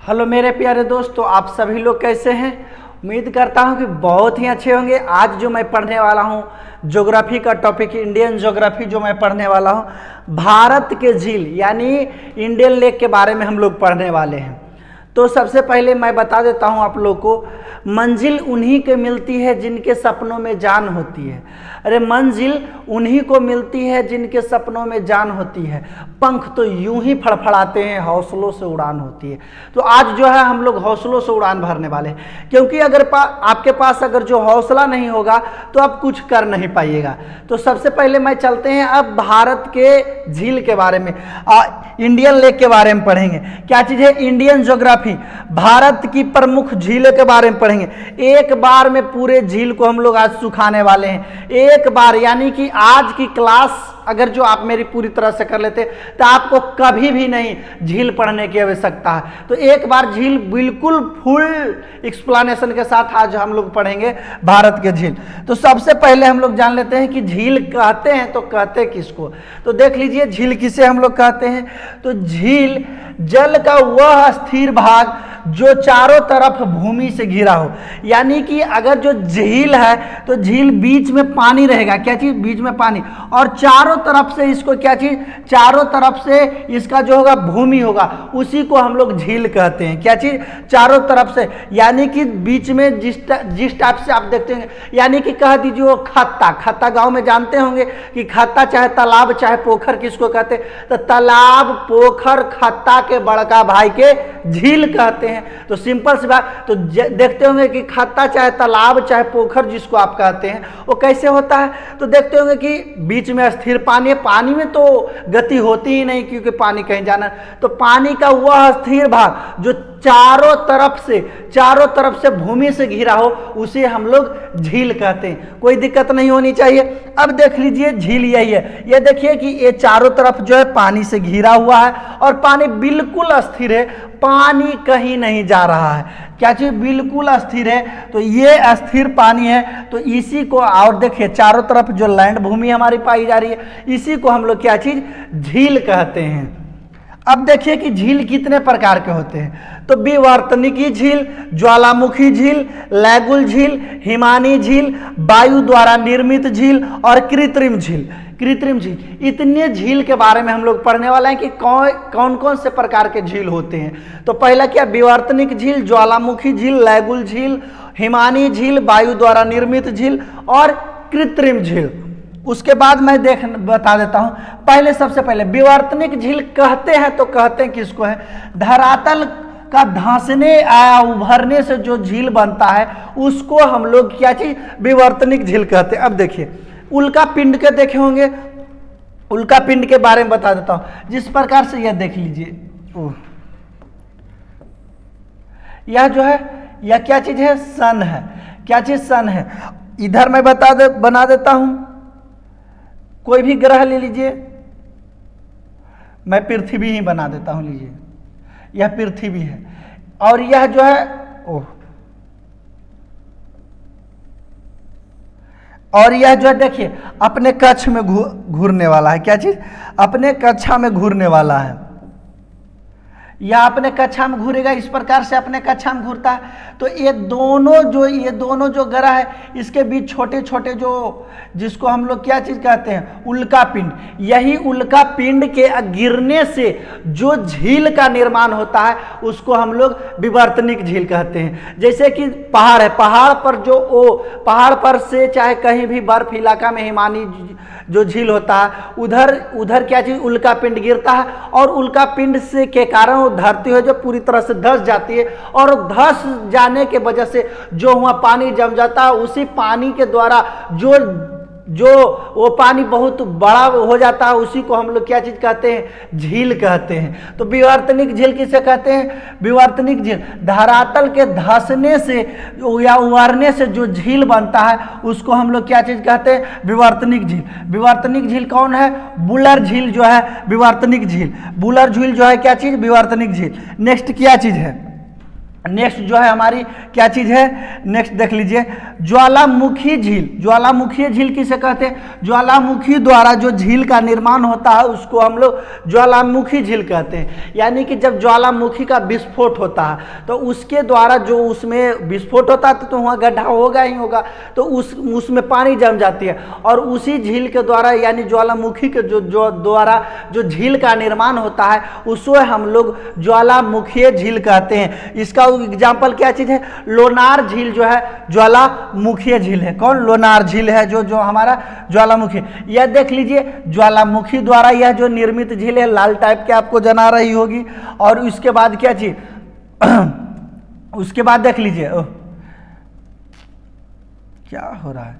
Hello मेरे प्यारे दोस्तों, आप सभी लोग कैसे हैं। उम्मीद करता हूं कि बहुत ही अच्छे होंगे। आज जो मैं पढ़ने वाला हूं ज्योग्राफी का टॉपिक, इंडियन ज्योग्राफी जो मैं पढ़ने वाला हूं, भारत के झील यानी इंडियन लेक के बारे में हम लोग पढ़ने वाले हैं। तो सबसे पहले मैं बता देता हूं आप लोग को, मंजिल उन्हीं के मिलती है जिनके सपनों में जान होती है। अरे मंजिल उन्हीं को मिलती है जिनके सपनों में जान होती है, पंख तो यूं ही फड़फड़ाते हैं, हौसलों से उड़ान होती है। तो आज जो है हम लोग हौसलों से उड़ान भरने वाले हैं, क्योंकि अगर आपके पास अगर जो हौसला नहीं होगा तो आप कुछ कर नहीं पाइएगा। तो सबसे पहले मैं चलते हैं अब भारत के झील के बारे में, इंडियन लेक के बारे में पढ़ेंगे। क्या चीज़ है? इंडियन ज्योग्राफी, भारत की प्रमुख झीलों के बारे में पढ़ेंगे। एक बार में पूरे झील को हम लोग आज सुखाने वाले हैं, एक बार। यानी कि आज की क्लास अगर जो आप मेरी पूरी तरह से कर लेते तो आपको कभी भी नहीं झील पढ़ने की आवश्यकता है। तो एक बार झील बिल्कुल फुल एक्सप्लेनेशन के साथ आज हम लोग पढ़ेंगे भारत के झील। तो सबसे पहले हम लोग जान लेते हैं कि झील कहते हैं तो कहते किसको। तो देख लीजिए झील किसे हम लोग कहते हैं। तो झील जल का वह स्थिर भाग जो चारों तरफ भूमि से घिरा हो। यानी कि अगर जो झील है तो झील बीच में पानी रहेगा। क्या चीज? बीच में पानी, और चारों तरफ से इसको क्या चीज? चारों तरफ से इसका जो होगा भूमि होगा, उसी को हम लोग झील कहते हैं। क्या चीज? चारों तरफ से, यानी कि बीच में जिस टाइप से आप देखते हैं, यानी कि कह दीजिए वो खत्ता। खत्ता गांव में जानते होंगे कि खत्ता चाहे तालाब चाहे पोखर किसको कहते हैं? तो तालाब, पोखर, खत्ता के बड़का भाई के झील कहते हैं। तो सिंपल सी बात। तो देखते होंगे कि खत्ता चाहे तालाब चाहे पोखर जिसको आप कहते हैं वो कैसे होता है। तो देखते होंगे कि बीच में स्थिर पानी है, पानी में तो गति होती ही नहीं क्योंकि पानी कहीं जाना। तो पानी का वह स्थिर भाग जो चारों तरफ से भूमि से घिरा हो, उसे हम लोग झील कहते हैं। कोई दिक्कत नहीं होनी चाहिए। अब देख लीजिए झील यही है। ये देखिए कि ये चारों तरफ जो है पानी से घिरा हुआ है और पानी बिल्कुल स्थिर है, पानी कहीं नहीं जा रहा है। क्या चीज? बिल्कुल स्थिर है। तो ये स्थिर पानी है। तो इसी को, और देखिए चारों तरफ जो लैंड भूमि हमारी पाई जा रही है, इसी को हम लोग क्या चीज? झील कहते हैं। अब देखिए कि झील कितने प्रकार के होते हैं। तो विवर्तनिकी झील, ज्वालामुखी झील, लैगुल झील, हिमानी झील, वायु द्वारा निर्मित झील और कृत्रिम झील। कृत्रिम झील, इतने झील के बारे में हम लोग पढ़ने वाले हैं कि कौन कौन से प्रकार के झील होते हैं। तो पहला क्या? विवर्तनिक झील, ज्वालामुखी झील, लैगुल झील, हिमानी झील, वायु द्वारा निर्मित झील और कृत्रिम झील। उसके बाद मैं बता देता हूं। पहले सबसे पहले विवर्तनिक झील कहते हैं तो कहते हैं किसको है? धरातल का धंसने या उभरने से जो झील बनता है उसको हम लोग क्या चीज? विवर्तनिक झील कहते हैं। अब देखिए उल्का पिंड के देखे होंगे, उल्का पिंड के बारे में बता देता हूं। जिस प्रकार से यह देख लीजिए, यह जो है यह क्या चीज है? सन है। क्या चीज? सन है। इधर मैं बना देता हूं। कोई भी ग्रह ले लीजिए, मैं पृथ्वी ही बना देता हूं। लीजिए यह पृथ्वी है और यह जो है और यह जो है देखिए अपने कक्ष में घूरने वाला है। क्या चीज? अपने कक्षा में घूरने वाला है। यह अपने कक्षा में घूरेगा, इस प्रकार से अपने कक्षा में घूरता है। तो ये दोनों जो ग्रह है इसके बीच छोटे छोटे जो, जिसको हम लोग क्या चीज कहते हैं? उल्का पिंड। यही उल्का पिंड के गिरने से जो झील का निर्माण होता है उसको हम लोग विवर्तनिक झील कहते हैं। जैसे कि पहाड़ है, पहाड़ पर से चाहे कहीं भी बर्फ इलाका में हिमानी जो झील होता है, उधर क्या चीज? उल्का पिंड गिरता है और उल्का पिंड से के कारण वो धरती है जो पूरी तरह से धंस जाती है, और धंस जाने के वजह से जो वहाँ पानी जम जाता है, उसी पानी के द्वारा जो वो पानी बहुत बड़ा हो जाता है, उसी को हम लोग क्या चीज कहते हैं? झील कहते हैं। तो विवर्तनिक झील किसे कहते हैं? विवर्तनिक झील धरातल के धंसने से या उभरने से जो झील बनता है उसको हम लोग क्या चीज कहते हैं? विवर्तनिक झील। विवर्तनिक झील कौन है? बुलर झील जो है विवर्तनिक झील। बुलर झील जो है क्या चीज? विवर्तनिक झील। नेक्स्ट क्या चीज है? नेक्स्ट जो है हमारी क्या चीज़ है, नेक्स्ट देख लीजिए ज्वालामुखी झील। ज्वालामुखी झील किसे कहते हैं? ज्वालामुखी द्वारा जो झील का निर्माण होता है उसको हम लोग ज्वालामुखी झील कहते हैं। यानी कि जब ज्वालामुखी का विस्फोट होता है तो उसके द्वारा जो उसमें विस्फोट होता है तो वहाँ गड्ढा होगा ही होगा, तो उसमें पानी जम जाती है और उसी झील के द्वारा यानी ज्वालामुखी के जो द्वारा जो झील का निर्माण होता है उसको हम लोग ज्वालामुखी झील कहते हैं। इसका एग्जाम्पल क्या चीज है? लोनार झील जो है ज्वालामुखी झील है। कौन? लोनार झील है जो हमारा ज्वालामुखी। यह देख लीजिए ज्वालामुखी द्वारा यह जो निर्मित झील है लाल टाइप के आपको जना रही होगी। और उसके बाद क्या चीज उसके बाद देख लीजिए क्या हो रहा है,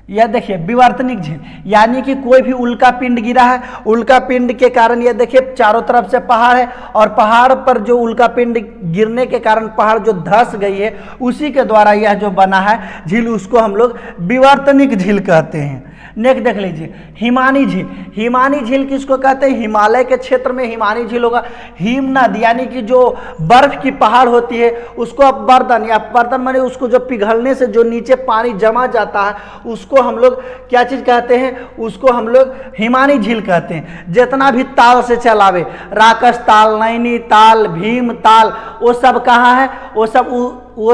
यह देखिए विवर्तनिक झील, यानी कि कोई भी उल्का पिंड गिरा है, उल्का पिंड के कारण यह देखिए चारों तरफ से पहाड़ है और पहाड़ पर जो उल्का पिंड गिरने के कारण पहाड़ जो धंस गई है उसी के द्वारा यह जो बना है झील उसको हम लोग विवर्तनिक झील कहते हैं। नेक्स्ट देख लीजिए हिमानी झील। हिमानी झील किसको कहते हैं? हिमालय के क्षेत्र में हिमानी झील होगा। हिम नदी यानी कि जो बर्फ की पहाड़ होती है उसको अपवर्तन या अपवर्तन माने उसको जो पिघलने से जो नीचे पानी जमा जाता है उसको हम लोग क्या चीज कहते हैं? उसको हम लोग हिमानी झील कहते हैं। जितना भी ताल से चलावे, राकस ताल, नैनी ताल, भीम ताल, वो सब कहाँ है? वो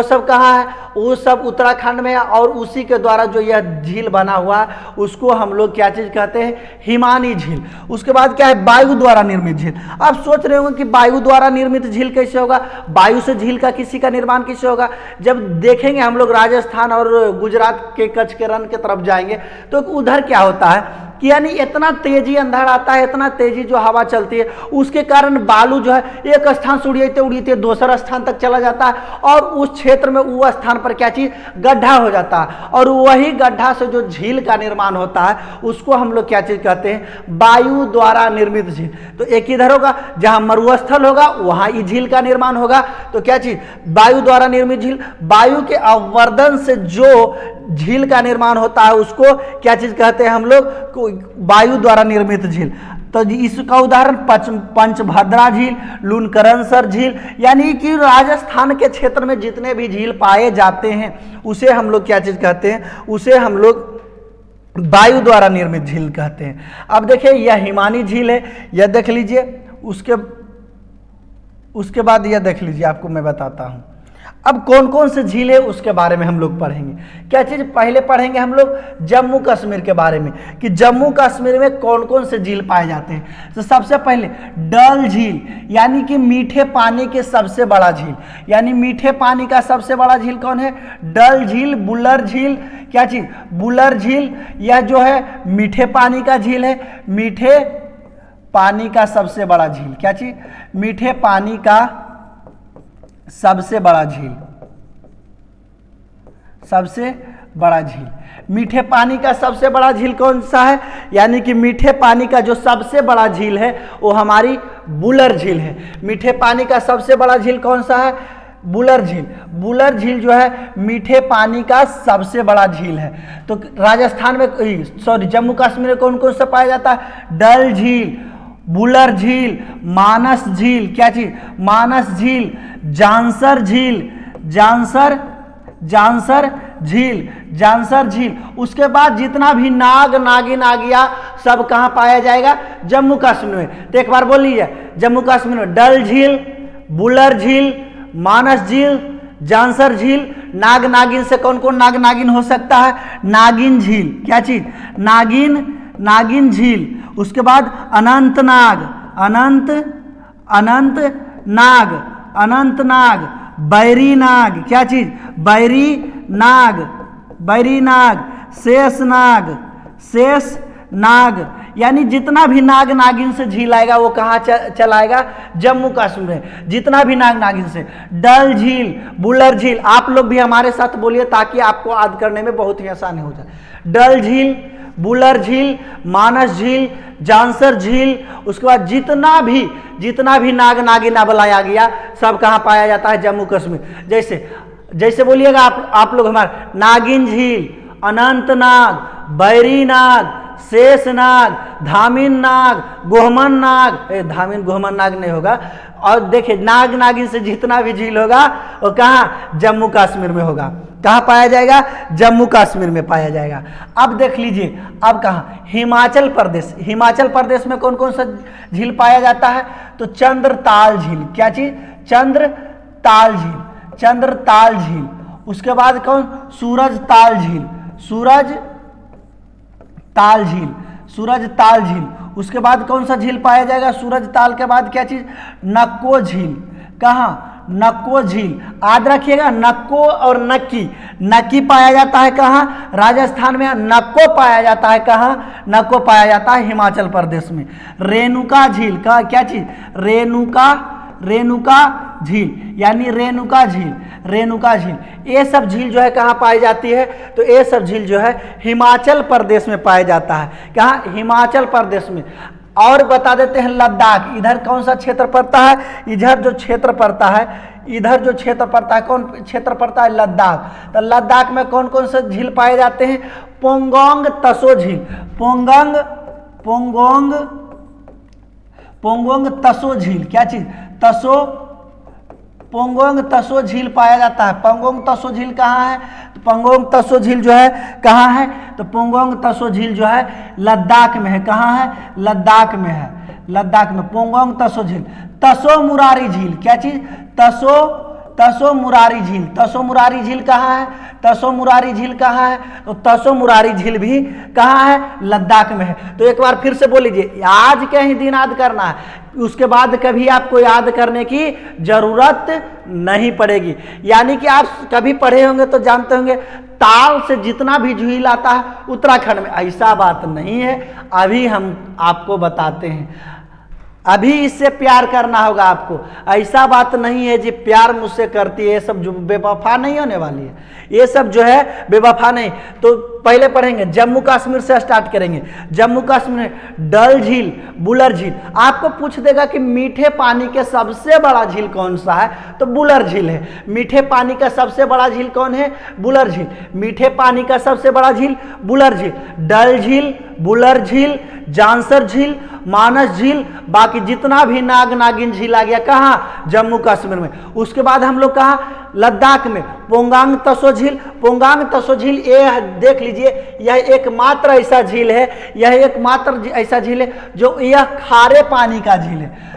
सब कहाँ है? वो सब उत्तराखंड में है और उसी के द्वारा जो यह झील बना हुआ है उसको हम लोग क्या चीज कहते हैं? हिमानी झील। उसके बाद क्या है? वायु द्वारा निर्मित झील। आप सोच रहे होंगे कि वायु द्वारा निर्मित झील कैसे होगा? वायु से झील का किसी का निर्माण कैसे होगा? जब देखेंगे हम लोग राजस्थान और गुजरात के कच्छ के रण की तरफ जाएंगे तो उधर क्या होता है कि यानी इतना तेजी अंधड़ आता है, इतना तेजी जो हवा चलती है उसके कारण बालू जो है एक स्थान से उड़ीते दूसरा स्थान तक चला जाता है और उस क्षेत्र में वो स्थान पर क्या चीज गड्ढा हो जाता है और वही गड्ढा से जो झील का निर्माण होता है उसको हम लोग क्या चीज कहते हैं? वायु द्वारा निर्मित झील। तो एक इधर होगा जहां मरुस्थल होगा वहां ये झील का निर्माण होगा, तो क्या चीज? वायु द्वारा निर्मित झील। वायु के अववर्धन से जो झील का निर्माण होता है उसको क्या चीज कहते हैं हम लोग? वायु द्वारा निर्मित झील। तो इसका उदाहरण पंचभद्रा झील, लूनकरनसर झील, यानी कि राजस्थान के क्षेत्र में जितने भी झील पाए जाते हैं उसे हम लोग क्या चीज कहते हैं? उसे हम लोग वायु द्वारा निर्मित झील कहते हैं। अब देखिए यह हिमानी झील है, यह देख लीजिए। उसके बाद यह देख लीजिए, आपको मैं बताता हूं अब कौन कौन से झील है उसके बारे में हम लोग पढ़ेंगे। क्या चीज पहले पढ़ेंगे हम लोग? जम्मू कश्मीर के बारे में कि जम्मू कश्मीर में कौन कौन से झील पाए जाते हैं। तो सबसे पहले डल झील, यानी कि मीठे पानी के सबसे बड़ा झील, यानी मीठे पानी का सबसे बड़ा झील कौन है? डल झील। बुलर झील, क्या चीज? बुलर झील, यह जो है मीठे पानी का झील है। मीठे पानी का सबसे बड़ा झील, क्या चीज? मीठे पानी का सबसे बड़ा झील, सबसे बड़ा झील। मीठे पानी का सबसे बड़ा झील कौन सा है? यानी कि मीठे पानी का जो सबसे बड़ा झील है वो हमारी बुलर झील है। मीठे पानी का सबसे बड़ा झील कौन सा है? बुलर झील। बुलर झील जो है मीठे पानी का सबसे बड़ा झील है। तो राजस्थान में जम्मू कश्मीर में कौन कौन सा पाया जाता है? डल झील, बुलर झील, मानस झील, क्या चीज? मानस झील, जांसर झील, जांसर झील। उसके बाद जितना भी नाग नागिन आ गया सब कहां पाया जाएगा? जम्मू कश्मीर में। तो एक बार बोल लीजिए, जम्मू कश्मीर में डल झील, बुलर झील, मानस झील, जांसर झील। नाग नागिन से कौन कौन नाग नागिन हो सकता है? नागिन झील, क्या चीज? नागिन झील। उसके बाद अनंतनाग, अनंतनाग, बैरी नाग, क्या चीज? बैरी नाग, शेषनाग, यानी जितना भी नाग नागिन से झील आएगा वो कहाँ चलाएगा? जम्मू कश्मीर में। जितना भी नाग नागिन से। डल झील, बुलर झील, आप लोग भी हमारे साथ बोलिए ताकि आपको याद करने में बहुत ही आसानी हो जाए। डल झील, बुलर झील, मानस झील, जांसर झील। उसके बाद जितना भी नाग नागिन बुलाया गया सब कहाँ पाया जाता है? जम्मू कश्मीर। जैसे बोलिएगा आप लोग हमारे नागिन झील, अनंतनाग, बैरी नाग, शेषनाग, धामिन नाग, गोहमन नाग, धामिन गोहमन नाग नहीं होगा। और देखिए नाग नागिन से जितना भी झील होगा वो कहाँ, जम्मू कश्मीर में होगा। कहाँ पाया जाएगा, जम्मू कश्मीर में पाया जाएगा। अब देख लीजिए, अब कहाँ, हिमाचल प्रदेश। हिमाचल प्रदेश में कौन कौन सा झील पाया जाता है, तो चंद्रताल झील। क्या चीज, चंद्रताल झील, चंद्रताल झील। उसके बाद कौन, सूरजताल झील, सूरजताल झील, सूरजताल झील। उसके बाद कौन सा झील पाया जाएगा, सूरजताल के बाद क्या चीज, नक्को झील। कहाँ, नक्को झील। याद रखिएगा, नक्को और नक्की, नक्की पाया जाता है कहाँ, राजस्थान में। नक्को पाया जाता है कहाँ, नक्को पाया जाता है हिमाचल प्रदेश में। रेणुका झील का क्या चीज, रेणुका, रेणुका झील, यानी रेणुका झील, रेणुका झील। ये सब झील जो है कहाँ पाई जाती है, तो ये सब झील जो है हिमाचल प्रदेश में पाया जाता है। कहाँ, हिमाचल प्रदेश में। और बता देते हैं लद्दाख, इधर कौन सा क्षेत्र पड़ता है, इधर जो क्षेत्र पड़ता है, इधर जो क्षेत्र पड़ता है, कौन क्षेत्र पड़ता है, लद्दाख। तो लद्दाख में कौन कौन से झील पाए जाते हैं, पोंगोंग तसो झील, पोंगोंग, पोंगोंग, पोंगोंग तसो झील। क्या चीज, तसो, पोंगोंग तसो झील पाया जाता है। पोंगोंग तसो झील कहाँ है, तो पोंगोंग तसो झील जो है कहाँ है, तो पोंगोंग तसो झील जो है लद्दाख में है। कहाँ है, लद्दाख में है, लद्दाख में पोंगोंग तसो झील। तसो मुरारी झील, क्या चीज, तसो, तसो मुरारी झील। तसो मुरारी झील कहाँ है, तसो मुरारी झील कहाँ है, तो तसो मुरारी झील भी कहाँ है, लद्दाख में है। तो एक बार फिर से बोल लीजिए, आज के ही दिन याद करना है, उसके बाद कभी आपको याद करने की जरूरत नहीं पड़ेगी। यानी कि आप कभी पढ़े होंगे तो जानते होंगे, ताल से जितना भी झील आता है उत्तराखंड में, ऐसा बात नहीं है। अभी हम आपको बताते हैं, अभी इससे प्यार करना होगा आपको। ऐसा बात नहीं है जी प्यार मुझसे करती है, ये सब जो बेवफा नहीं होने वाली है, ये सब जो है बेवफा नहीं। तो पहले पढ़ेंगे, जम्मू कश्मीर से स्टार्ट करेंगे। जम्मू कश्मीर में डल झील, बुलर झील। आपको पूछ देगा कि मीठे पानी के सबसे बड़ा झील कौन सा है, तो बुलर झील है। मीठे पानी का सबसे बड़ा झील कौन है, बुलर झील। मीठे पानी का सबसे बड़ा झील बुलर झील। डल झील, बुलर झील, जांसर झील, मानस झील, बाकी जितना भी नाग नागिन झील आ गया कहाँ, जम्मू कश्मीर में। उसके बाद हम लोग कहाँ, लद्दाख में पोंगांग तसो झील। पोंगांग तसो झील ये देख लीजिए, यह एकमात्र ऐसा झील है, यह एकमात्र ऐसा झील है जो यह खारे पानी का झील है।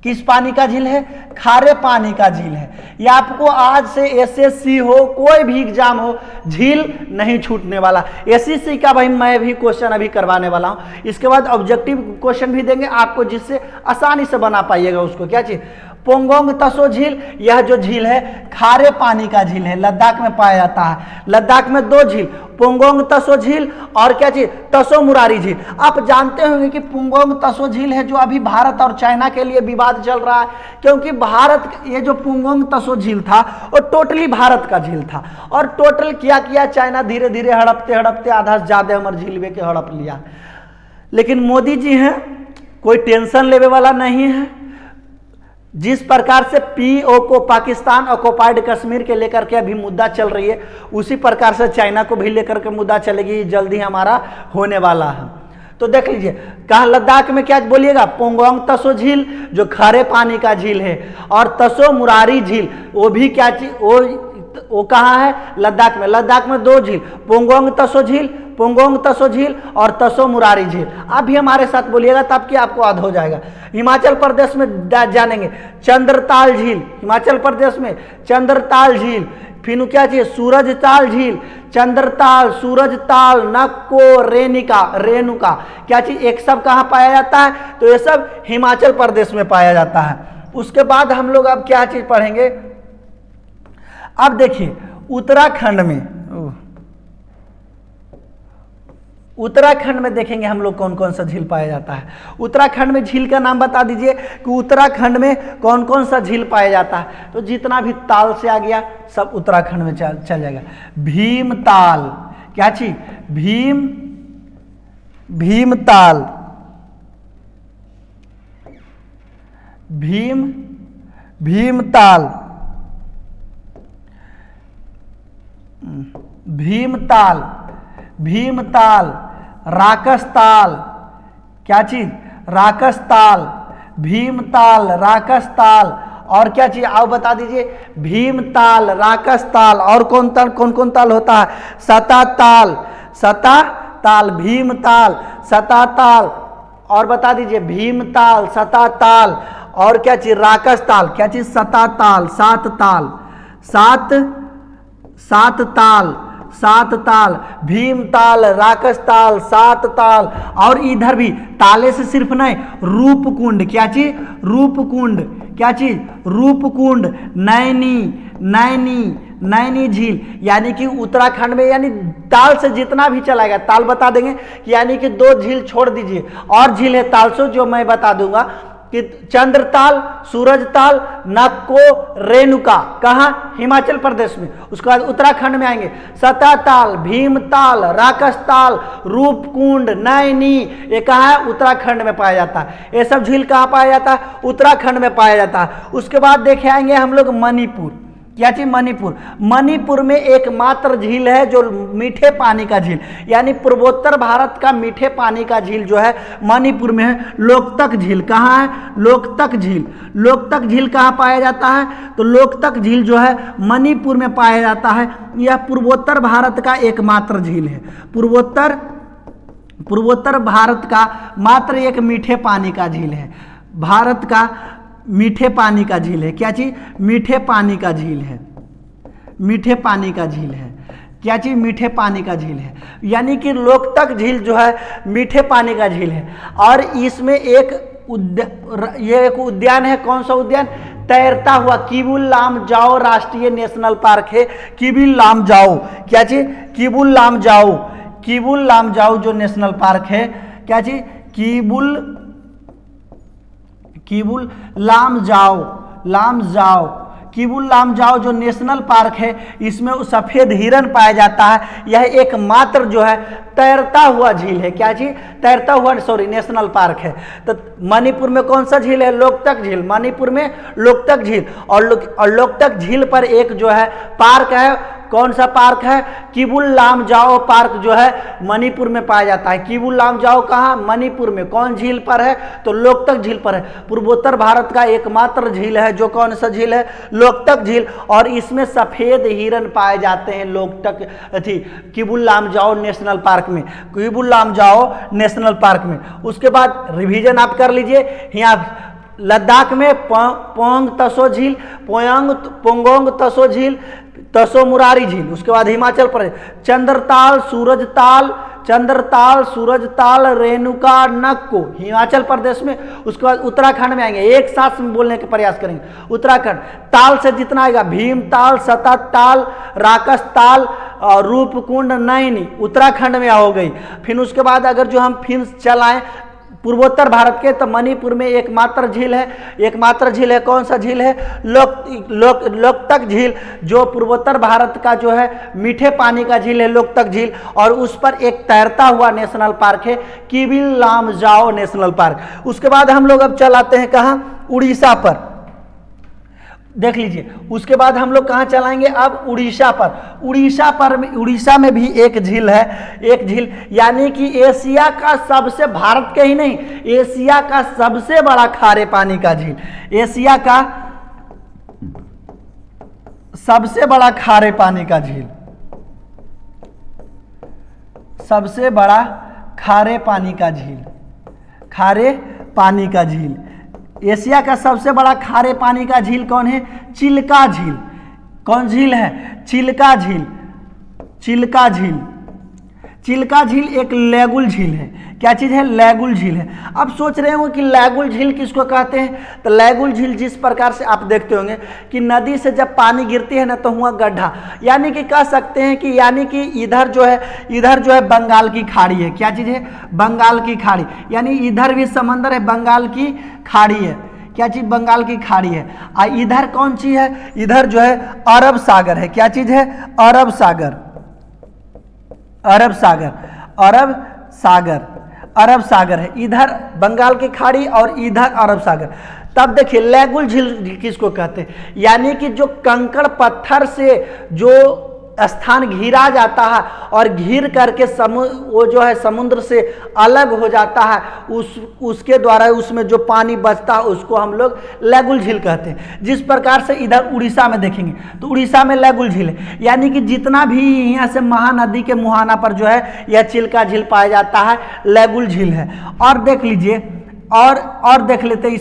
किस पानी का झील है, खारे पानी का झील है। यह आपको आज से एसएससी हो, कोई भी एग्जाम हो, झील नहीं छूटने वाला। एसएससी का भाई मैं भी क्वेश्चन अभी करवाने वाला हूं। इसके बाद ऑब्जेक्टिव क्वेश्चन भी देंगे आपको, जिससे आसानी से बना पाइएगा उसको। क्या चीज, पोंगोंग तसो झील, यह जो झील है खारे पानी का झील है, लद्दाख में पाया जाता है। लद्दाख में दो झील, पोंगोंग तसो झील और क्या चीज, तसो मुरारी झील। आप जानते होंगे कि पोंगोंग तसो झील है जो अभी भारत और चाइना के लिए विवाद चल रहा है, क्योंकि भारत, ये जो पोंगोंग तसो झील था वो टोटली भारत का झील था, और टोटल किया चाइना धीरे धीरे हड़पते हड़पते आधा से ज्यादा हमारे झील के हड़प लिया। लेकिन मोदी जी हैं, कोई टेंशन लेने वाला नहीं है। जिस प्रकार से पीओ को पाकिस्तान ऑक्युपाइड कश्मीर के लेकर के अभी मुद्दा चल रही है, उसी प्रकार से चाइना को भी लेकर के मुद्दा चलेगी, जल्दी हमारा होने वाला है। तो देख लीजिए, कहाँ लद्दाख में क्या बोलिएगा, पोंगोंग तसो झील जो खारे पानी का झील है, और तसो मुरारी झील वो भी क्या चीज, वो कहाँ है, लद्दाख में। लद्दाख में दो झील, पोंगोंग तसो झील, पोंगोंग तसो झील और तसो मुरारी झील। आप भी हमारे साथ बोलिएगा तब कि आपको याद हो जाएगा। हिमाचल प्रदेश में जानेंगे चंद्रताल झील, हिमाचल प्रदेश में चंद्रताल झील। फिर क्या चाहिए, सूरजताल झील, चंद्रताल, सूरजताल, नक्को, रेणुका, रेणुका। क्या चीज, एक सब कहाँ पाया जाता है, तो ये सब हिमाचल प्रदेश में पाया जाता है। उसके बाद हम लोग अब क्या चीज पढ़ेंगे, अब देखिए उत्तराखंड में, उत्तराखंड में देखेंगे हम लोग कौन कौन सा झील पाया जाता है। उत्तराखंड में झील का नाम बता दीजिए कि उत्तराखंड में कौन कौन सा झील पाया जाता है। तो जितना भी ताल से आ गया सब उत्तराखंड में चल जाएगा। भीमताल, क्या चीज, भीमताल, भीमताल, भीमताल, राकसताल, क्या चीज, राकसताल, भीमताल, राकसताल, और क्या चीज आप बता दीजिए, भीमताल, राकसताल, और कौन ताल, कौन कौन ताल होता है, सताताल, सताताल, भीमताल, सताताल, और बता दीजिए भीमताल, सताताल, और क्या चीज, राकसताल, क्या चीज, सताताल, सात ताल, सात, सात ताल, सात ताल, भीमताल, राकसताल, सात ताल, और इधर भी ताले से सिर्फ नहीं, रूपकुंड, क्या चीज, रूपकुंड, क्या चीज, रूपकुंड, नैनी, नैनी, नैनी झील, यानी कि उत्तराखंड में, यानी ताल से जितना भी चलाएगा, ताल बता देंगे, यानी कि 2 झील छोड़ दीजिए, और झील है ताल से जो मैं बता दूंगा कि चंद्रताल, सूरजताल, नक्को, रेणुका, कहाँ, हिमाचल प्रदेश में। उसके बाद उत्तराखंड में आएंगे सताताल, भीमताल, राकसताल, रूपकुंड, नैनी, ये कहाँ है, उत्तराखंड में पाया जाता है। ये सब झील कहाँ पाया जाता है, उत्तराखंड में पाया जाता है। उसके बाद देखे आएंगे हम लोग मणिपुर, क्या चीज, मणिपुर, मणिपुर में एकमात्र झील है जो मीठे पानी का झील, यानी पूर्वोत्तर भारत का मीठे पानी का झील जो है मणिपुर में है, लोकतक झील, कहाँ है, लोकतक झील, लोकतक झील कहाँ पाया जाता है, तो लोकतक झील जो है मणिपुर में पाया जाता है। यह पूर्वोत्तर भारत का एकमात्र झील है, पूर्वोत्तर भारत का मात्र एक मीठे पानी का झील है, भारत का मीठे पानी का झील है, क्या चीज, मीठे पानी का झील है, मीठे पानी का झील है, क्या चीज, मीठे पानी का झील है, यानी कि लोकतक झील जो है मीठे पानी का झील है। और इसमें एक ये एक उद्यान है, कौन सा उद्यान, तैरता हुआ किबुल लामजाओ राष्ट्रीय नेशनल पार्क है, किबुल लामजाओ, क्या चीज, किबुल लामजाओ, किबुल लामजाओ जो नेशनल पार्क है, क्या चीज, किबुल लामजाओ, लामजाओ, किबुल लामजाओ जो नेशनल पार्क है, इसमें सफेद हिरन पाया जाता है। यह एकमात्र जो है तैरता हुआ झील है, क्या चीज, तैरता हुआ, सॉरी, नेशनल पार्क है। तो मणिपुर में कौन सा झील है, लोकतक झील, मणिपुर में लोकतक झील, और लोकतक झील पर एक जो है पार्क है, कौन सा पार्क है, किबुल लामजाओ पार्क जो है मणिपुर में पाया जाता है। किबुल लामजाओ कहाँ, मणिपुर में, कौन झील पर है, तो लोकतक झील पर है। पूर्वोत्तर भारत का एकमात्र झील है, जो कौन सा झील है, लोकतक झील, और इसमें सफेद हिरन पाए जाते हैं लोकतक थी किबुल लामजाओ नेशनल पार्क में, किबुल लामजाओ नेशनल पार्क में। उसके बाद रिवीजन आप कर लीजिए, यहाँ लद्दाख में पोंग तसो झील, पोंगोंग तसो झील, तसो मुरारी झील। उसके बाद हिमाचल प्रदेश चंद्रताल, सूरजताल, चंद्रताल, सूरजताल, रेणुका, नक्को, हिमाचल प्रदेश में। उसके बाद उत्तराखंड में आएंगे, एक साथ में बोलने का प्रयास करेंगे। उत्तराखंड ताल से जितना आएगा, भीमताल, सताताल, राकसताल, रूपकुंड, नैनी, उत्तराखंड में हो गई। फिर उसके बाद अगर जो हम फिर चलाएं पूर्वोत्तर भारत के, तो मणिपुर में एकमात्र झील है, एकमात्र झील है, कौन सा झील है, लोकतक झील, जो पूर्वोत्तर भारत का जो है मीठे पानी का झील है, लोकतक झील। और उस पर एक तैरता हुआ नेशनल पार्क है, किबिल लामजाओ नेशनल पार्क। उसके बाद हम लोग अब चलाते हैं कहाँ, उड़ीसा पर, देख लीजिए। उसके बाद हम लोग कहाँ चलाएंगे, अब उड़ीसा पर। उड़ीसा में भी एक झील है, एक झील, यानी कि एशिया का सबसे, भारत के ही नहीं, एशिया का सबसे बड़ा खारे पानी का झील, एशिया का सबसे बड़ा खारे पानी का झील, सबसे बड़ा खारे पानी का झील, खारे पानी का झील। एशिया का सबसे बड़ा खारे पानी का झील कौन है, चिल्का झील। कौन झील है, चिल्का झील, चिल्का झील। चिल्का झील एक लैगुल झील है, क्या चीज़ है, लैगुल झील है। अब सोच रहे हो कि लैगुल झील किसको कहते हैं, तो लैगुल झील जिस प्रकार से आप देखते होंगे कि नदी से जब पानी गिरती है ना तो हुआ गड्ढा, यानी कि कह सकते हैं कि यानी कि इधर जो है बंगाल की खाड़ी है, क्या चीज़ है, बंगाल की खाड़ी, यानी इधर भी समंदर है, बंगाल की खाड़ी है, क्या चीज़, बंगाल की खाड़ी है। इधर कौन चीज़ है, इधर जो है अरब सागर है, क्या चीज़ है, अरब सागर, अरब सागर, अरब सागर, अरब सागर है। इधर बंगाल की खाड़ी और इधर अरब सागर। तब देखिए लैगुल झील किसको कहते हैं, यानी कि जो कंकड़ पत्थर से जो स्थान घिरा जाता है और घिर करके वो जो है समुद्र से अलग हो जाता है, उसके द्वारा उसमें जो पानी बचता है उसको हम लोग लैगुल झील कहते हैं। जिस प्रकार से इधर उड़ीसा में देखेंगे तो उड़ीसा में लैगुल झील है, यानी कि जितना भी यहाँ से महानदी के मुहाना पर जो है यह चिल्का झील पाया जाता है, लैगुल झील है। और देख लीजिए और देख लेते हैं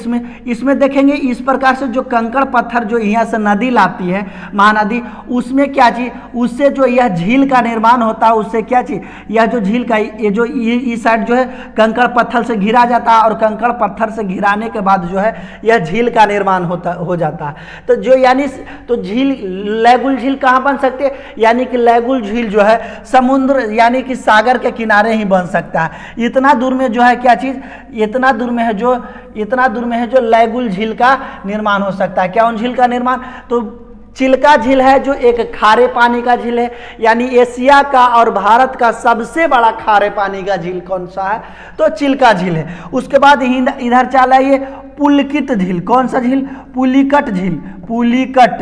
इसमें देखेंगे इस प्रकार से जो कंकड़ पत्थर जो यहाँ से नदी लाती है महानदी, उसमें क्या चीज, उससे जो यह झील का निर्माण होता है, उससे क्या चीज, यह जो झील का ये जो इस साइड जो है कंकड़ पत्थर से घिरा जाता है और कंकड़ पत्थर से घिराने के बाद जो है यह झील का निर्माण हो जाता है। तो जो यानी तो झील लैगुल झील कहाँ बन सकती है, यानी कि लैगुल झील जो है समुद्र यानी कि सागर के किनारे ही बन सकता है। इतना दूर में जो है क्या चीज, इतना दूर में है जो लैगुल झील का निर्माण हो सकता है। क्या उन झील का निर्माण, तो चिल्का झील है जो एक खारे पानी का झील है, यानी एशिया का और भारत का सबसे बड़ा खारे पानी का झील कौन सा है, तो चिल्का झील है। उसके बाद इधर चला ये पुलिकट झील, कौन सा झील, पुलिकट झील, पुलिकट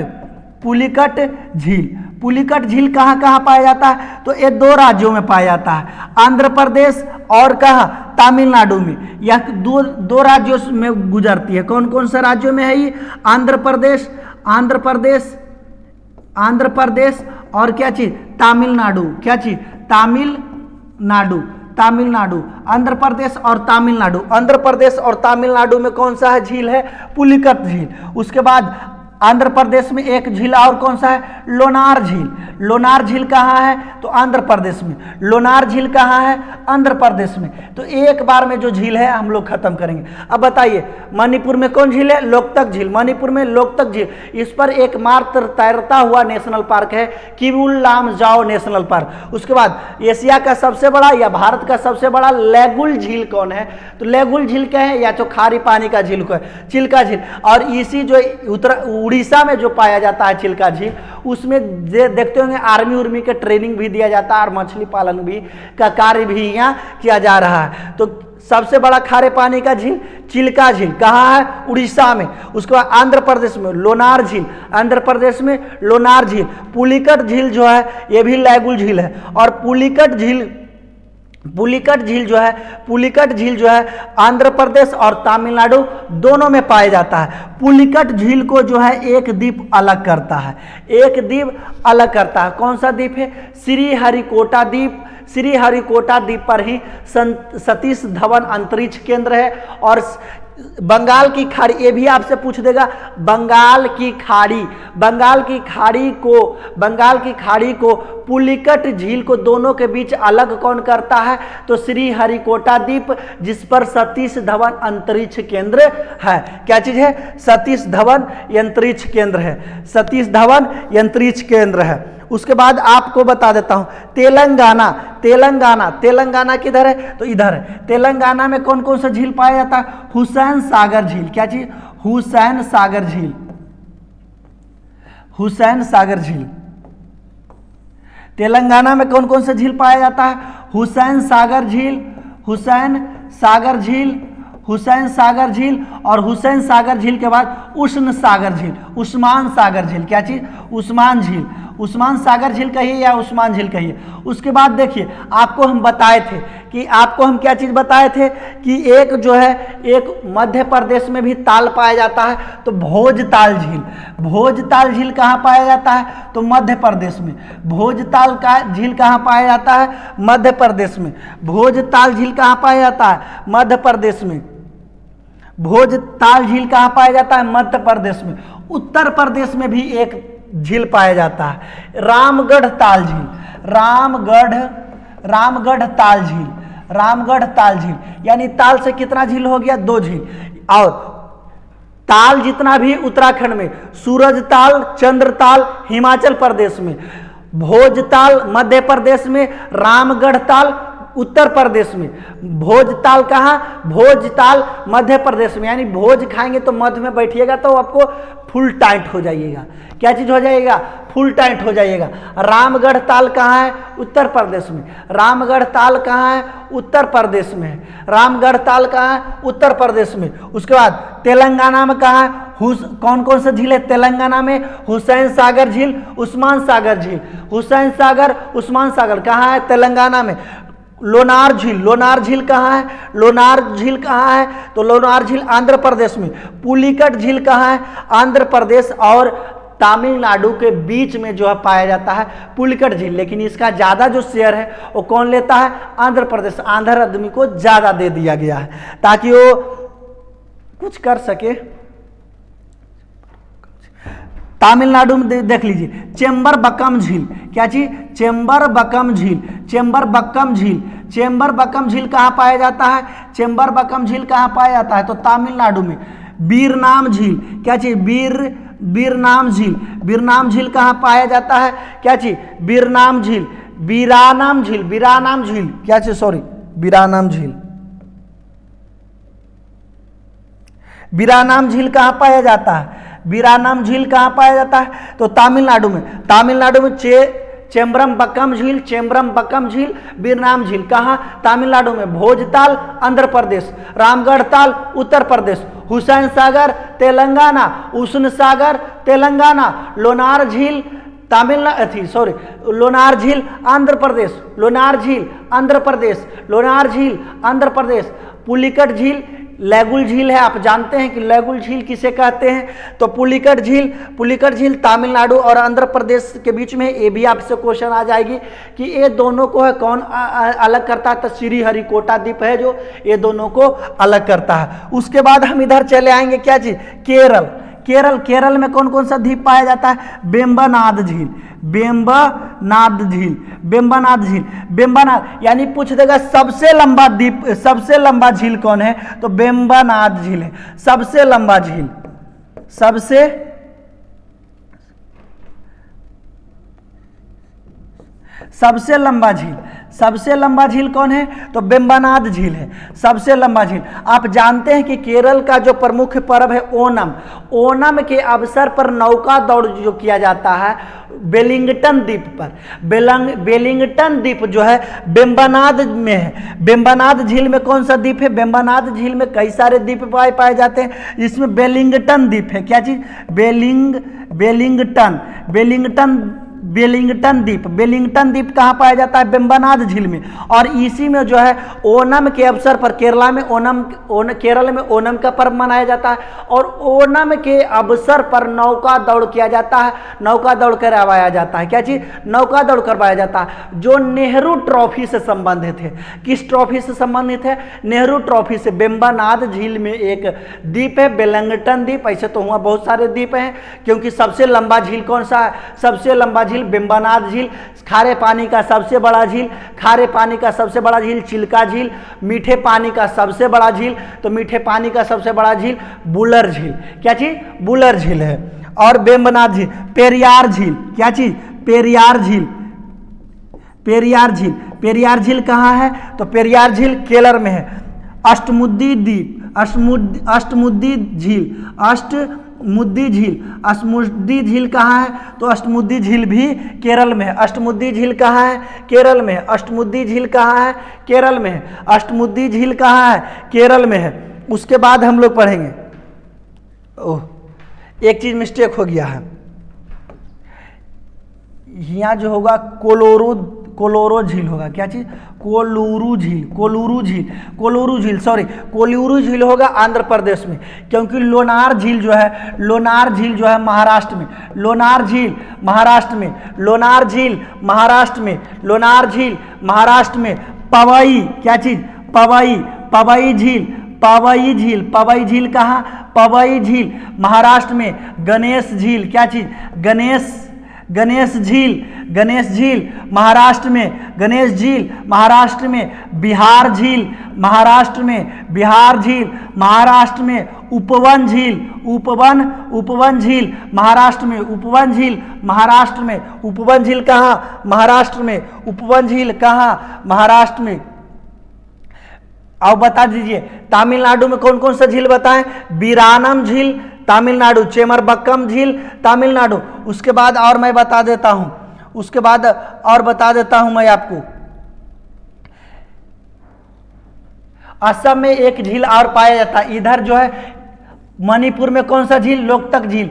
झील। पुलिकट झील कहाँ कहाँ पाया जाता है, तो ये 2 राज्यों में पाया जाता है, आंध्र प्रदेश और कहाँ, तमिलनाडु में। यह दो राज्यों में गुजरती है। कौन कौन से राज्यों में है ये, आंध्र प्रदेश और क्या चीज, तमिलनाडु, क्या चीज, तमिलनाडु, आंध्र प्रदेश और तमिलनाडु। आंध्र प्रदेश और तमिलनाडु में कौन सा है झील है, पुलिकट झील। उसके बाद आंध्र प्रदेश में एक झील और कौन सा है, लोनार झील। लोनार झील कहाँ है, तो आंध्र प्रदेश में। लोनार झील कहाँ है, आंध्र प्रदेश में। तो एक बार में जो झील है हम लोग खत्म करेंगे। अब बताइए मणिपुर में कौन झील है, लोकतक झील। मणिपुर में लोकतक झील, इस पर एकमात्र तैरता हुआ नेशनल पार्क है किबुल लामजाओ नेशनल पार्क। उसके बाद एशिया का सबसे बड़ा या भारत का सबसे बड़ा लैगुल झील कौन है, तो लैगुल झील क्या है, या तो खारी पानी का झील को है, चिल्का झील। और इसी जो उड़ीसा में जो पाया जाता है चिल्का झील, उसमें देखते होंगे आर्मी उर्मी के ट्रेनिंग भी दिया जाता है और मछली पालन भी का कार्य भी यहाँ किया जा रहा है। तो सबसे बड़ा खारे पानी का झील चिल्का झील कहाँ है, उड़ीसा में। उसके बाद आंध्र प्रदेश में लोनार झील, आंध्र प्रदेश में लोनार झील। पुलिकट झील जो है ये भी लैगुल झील है। और पुलिकट झील जो है आंध्र प्रदेश और तमिलनाडु दोनों में पाया जाता है। पुलिकट झील को जो है एक द्वीप अलग करता है, कौन सा द्वीप है, श्रीहरिकोटा द्वीप। श्रीहरिकोटा द्वीप पर ही सतीश धवन अंतरिक्ष केंद्र है। और बंगाल की खाड़ी, ये भी आपसे पूछ देगा, बंगाल की खाड़ी को पुलिकट झील को दोनों के बीच अलग कौन करता है, तो श्रीहरिकोटा द्वीप, जिस पर सतीश धवन अंतरिक्ष केंद्र है। क्या चीज है, सतीश धवन अंतरिक्ष केंद्र है। उसके बाद आपको बता देता हूं तेलंगाना किधर है, तो इधर है। तेलंगाना में कौन कौन सा झील पाया जाता है, हुसैन सागर झील। क्या चीज, हुसैन सागर झील। तेलंगाना में कौन कौन सा झील पाया जाता है, हुसैन सागर झील। और हुसैन सागर झील के बाद उस्मान सागर झील। क्या चीज, उस्मान सागर झील कहिए या उस्मान झील कहिए। उसके बाद देखिए आपको हम क्या चीज बताए थे कि एक जो है एक मध्य प्रदेश में भी ताल पाया जाता है, तो भोजताल झील कहाँ पाया जाता है, तो मध्य प्रदेश में। भोजताल का झील कहाँ पाया जाता है, मध्य प्रदेश में। भोजताल झील कहाँ पाया जाता है, मध्य प्रदेश में। भोजताल झील कहाँ पाया जाता है, मध्य प्रदेश में। उत्तर प्रदेश में भी एक झील पाया जाता है, रामगढ़ ताल झील। यानी ताल से कितना झील हो गया, 2 झील। और ताल जितना भी उत्तराखंड में, सूरज ताल, चंद्र ताल हिमाचल प्रदेश में, भोजताल मध्य प्रदेश में, रामगढ़ ताल उत्तर प्रदेश में। भोजताल कहाँ? भोजताल मध्य प्रदेश में। यानी भोज खाएंगे तो मध्य में बैठिएगा तो आपको फुल टाइट हो जाइएगा। क्या चीज़ हो जाएगा? फुल टाइट हो जाइएगा। रामगढ़ ताल कहाँ है? उत्तर प्रदेश में। रामगढ़ ताल कहाँ है? उत्तर प्रदेश में है। रामगढ़ ताल कहाँ है? उत्तर प्रदेश में। उसके बाद तेलंगाना में कहाँ है? कौन कौन सा झील है तेलंगाना में? हुसैन सागर झील, उस्मान सागर झील। हुसैन सागर, उस्मान सागर कहाँ है? तेलंगाना में। लोनार झील, लोनार झील कहाँ है? लोनार झील कहाँ है? तो लोनार झील आंध्र प्रदेश में। पुलिकट झील कहाँ है? आंध्र प्रदेश और तमिलनाडु के बीच में जो है पाया जाता है पुलिकट झील। लेकिन इसका ज़्यादा जो शेयर है वो कौन लेता है? आंध्र प्रदेश। आंध्र आदमी को ज़्यादा दे दिया गया है ताकि वो कुछ कर सके। तमिलनाडु में देख लीजिए चेंबर बक्कम झील। क्या चीज? चेंबर बक्कम झील। चेंबर बक्कम झील, चेंबर बक्कम झील कहाँ पाया जाता है? चेंबर बक्कम झील कहाँ पाया जाता है? तो तमिलनाडु में। बीरनाम झील। क्या चीज? बीरनाम झील। बीरनाम झील कहाँ पाया जाता है? क्या चीज? बीरनाम झील। बीरानाम झील, बीरानाम झील। क्या चीज? सॉरी, बीरानाम झील। बीरानाम झील कहाँ पाया जाता है? बीरानाम झील कहाँ पाया जाता है? तो तमिलनाडु में। तमिलनाडु में चेम्बरम बक्कम झील, चेम्बरम बक्कम झील, बीरनाम झील कहाँ? तमिलनाडु में। भोजताल आंध्र प्रदेश, रामगढ़ ताल उत्तर प्रदेश, हुसैन सागर तेलंगाना, उष्ण सागर तेलंगाना, लोनार झील लोनार झील आंध्र प्रदेश, लोनार झील आंध्र प्रदेश, लोनार झील आंध्र प्रदेश। पुलिकट झील लैगुल झील है। आप जानते हैं कि लैगुल झील किसे कहते हैं? तो पुलिकट झील तमिलनाडु और आंध्र प्रदेश के बीच में। ये भी आपसे क्वेश्चन आ जाएगी कि ये दोनों को है कौन अलग करता है? तो श्रीहरिकोटा द्वीप है जो ये दोनों को अलग करता है। उसके बाद हम इधर चले आएंगे। क्या चीज? केरल। केरल में कौन कौन सा द्वीप पाया जाता है? बेम्बनाद झील, बेम्बनाद झील, बेम्बनाद झील। बेम्बनाद यानी पूछ देगा सबसे लंबा द्वीप, सबसे लंबा झील कौन है? तो बेम्बनाद झील है सबसे लंबा झील। सबसे लंबा झील, सबसे लंबा झील कौन है? तो बेम्बनाद झील है सबसे लंबा झील। आप जानते हैं कि केरल का जो प्रमुख पर्व है ओणम, ओणम के अवसर पर नौका दौड़ जो किया जाता है वेलिंगटन द्वीप पर। वेलिंगटन द्वीप जो है बेम्बनाद में है। बेम्बनाद झील में कौन सा द्वीप है? बेम्बनाद झील में कई सारे द्वीप पाए जाते हैं, इसमें वेलिंगटन द्वीप है। क्या चीज? वेलिंगटन द्वीप कहाँ पाया जाता है? बेम्बनाद झील में। और इसी में जो है ओणम के अवसर पर केरल में ओणम का पर्व मनाया जाता है और ओणम के अवसर पर नौका दौड़ किया जाता है, नौका दौड़ करवाया जाता है। क्या चीज? नौका दौड़ करवाया जाता है जो नेहरू ट्रॉफी से संबंधित है। किस ट्रॉफी से संबंधित है? नेहरू ट्रॉफी से। बेम्बनाद झील में एक द्वीप है वेलिंगटन द्वीप। ऐसे तो हुआ बहुत सारे द्वीप हैं क्योंकि सबसे लंबा झील कौन सा है? सबसे लंबा झील बेम्बनाद झील। खारे पानी का सबसे बड़ा झील, खारे पानी का सबसे बड़ा झील चिल्का झील। मीठे पानी का सबसे बड़ा झील, तो मीठे पानी का सबसे बड़ा झील बुलर झील। क्या चीज? बुलर झील है। और बेम्बनाद झील। पेरियार झील। क्या चीज? पेरियार झील। पेरियार झील, पेरियार झील कहाँ है? तो पेरियार झील केरल में है। अष्टमुद्दी द्वीप, अष्टमुद्दी झील, अष्टमुद्दी झील, अष्टमुद्दी झील कहाँ है? तो अष्टमुद्दी झील भी केरल में है। अष्टमुद्दी झील कहाँ है? केरल में है। अष्टमुद्दी झील कहाँ है? केरल में है। अष्टमुद्दी झील कहाँ है? केरल में है। उसके बाद हम लोग पढ़ेंगे, ओह एक चीज मिस्टेक हो गया है, यहाँ जो होगा कोलोरो झील होगा। क्या चीज? कोलूरू झील, कोलूरू झील, कोलूरू झील, सॉरी कोलूरू झील होगा आंध्र प्रदेश में। क्योंकि लोनार झील जो है, लोनार झील जो है महाराष्ट्र में। लोनार झील महाराष्ट्र में, लोनार झील महाराष्ट्र में, लोनार झील महाराष्ट्र में। पवई, क्या चीज? पवई, पवई झील, पवई झील, पवई झील कहाँ? पवई झील महाराष्ट्र में। गणेश झील, क्या चीज? गणेश झील, गणेश झील महाराष्ट्र में। गणेश झील महाराष्ट्र में। बिहार झील महाराष्ट्र में, बिहार झील महाराष्ट्र में। उपवन झील, उपवन झील महाराष्ट्र में। उपवन झील महाराष्ट्र में। उपवन झील कहाँ? महाराष्ट्र में। उपवन झील कहाँ? महाराष्ट्र में। अब बता दीजिए तमिलनाडु में कौन कौन सा झील बताएं? बीरानम झील तमिलनाडु, चेमरबक्कम झील तमिलनाडु। उसके बाद और मैं बता देता हूं, उसके बाद और बता देता हूं मैं आपको, असम में एक झील और पाया जाता है। इधर जो है मणिपुर में कौन सा झील? लोकतक झील।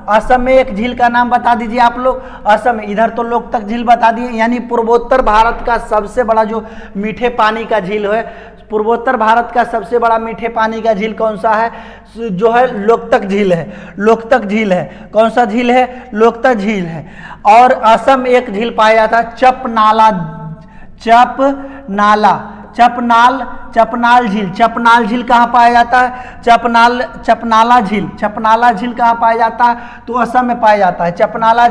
असम में एक झील का नाम बता दीजिए आप लोग। असम, इधर तो लोकतक झील बता दिए, यानी पूर्वोत्तर भारत का सबसे बड़ा जो मीठे पानी का झील है, पूर्वोत्तर भारत का सबसे बड़ा मीठे पानी का झील कौन सा है? जो है लोकतक झील है। लोकतक झील है। कौन सा झील है? लोकतक झील है। और असम में एक झील पाया जाता है चपनाल झील। चपनाल झील कहाँ पाया जाता है? चपनाला झील कहाँ पाया जाता है? तो असम में पाया जाता है। चपनाला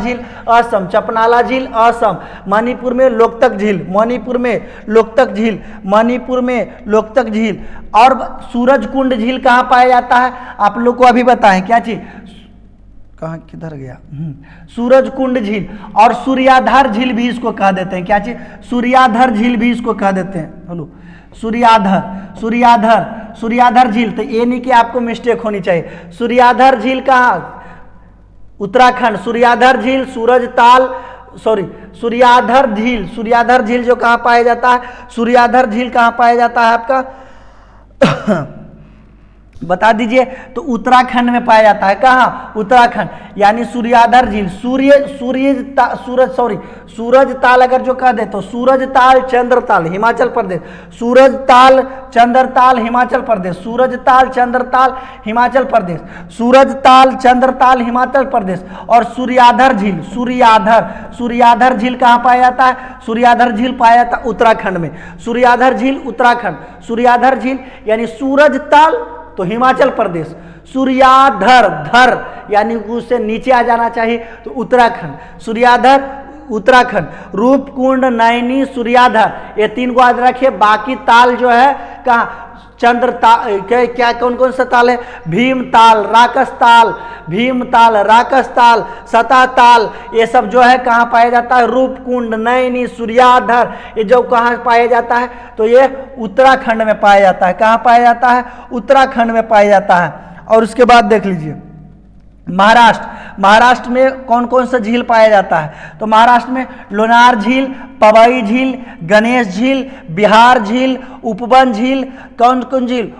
झील असम। मणिपुर में लोकतक झील। और सूरजकुंड झील कहाँ पाया जाता है? आप लोग को अभी बताएं, क्या चीज, कहाँ किधर गया? सूरजकुंड झील। और सूर्याधार झील भी इसको कह देते हैं। क्या चीज? सूर्याधार झील भी इसको कह देते हैं। हेलो, सूर्याधार झील। तो ये नहीं कि आपको मिस्टेक होनी चाहिए। सूर्याधार झील कहाँ? उत्तराखंड। सूर्याधार झील, सूर्याधार झील जो कहाँ पाया जाता है? सूर्याधार झील कहाँ पाया जाता है आपका? बता दीजिए। तो उत्तराखंड में पाया जाता है। कहाँ? उत्तराखंड। यानी सूर्याधार झील, सूरजताल अगर जो कह दे तो सूरजताल चंद्रताल हिमाचल प्रदेश, सूरजताल चंद्रताल हिमाचल प्रदेश, सूरजताल चंद्रताल हिमाचल प्रदेश, सूरजताल चंद्रताल हिमाचल प्रदेश। और सूर्याधार झील कहाँ पाया जाता है? सूर्याधार झील पाया जाता है उत्तराखंड में। सूर्याधार झील उत्तराखंड। सूर्याधार झील यानी सूरजताल तो हिमाचल प्रदेश, सूर्याधर धर यानी उससे नीचे आ जाना चाहिए तो उत्तराखंड। सूर्याधर उत्तराखंड। रूपकुंड, नैनी, सूर्याधर, ये 3 को याद रखिए। बाकी ताल जो है कहाँ? क्या कौन कौन सा ताल है? भीमताल, राकसताल, सताताल, ये सब जो है कहाँ पाया जाता है? रूपकुंड, नैनी, सूर्याधर, ये जो कहाँ पाया जाता है? तो ये उत्तराखंड में पाया जाता है। कहाँ पाया जाता है? उत्तराखंड में पाया जाता है। और उसके बाद देख लीजिए महाराष्ट्र में कौन कौन सा झील पाया जाता है? तो महाराष्ट्र में लोनार झील, पवई झील, गणेश झील, बिहार झील, उपवन झील। कौन कौन झील?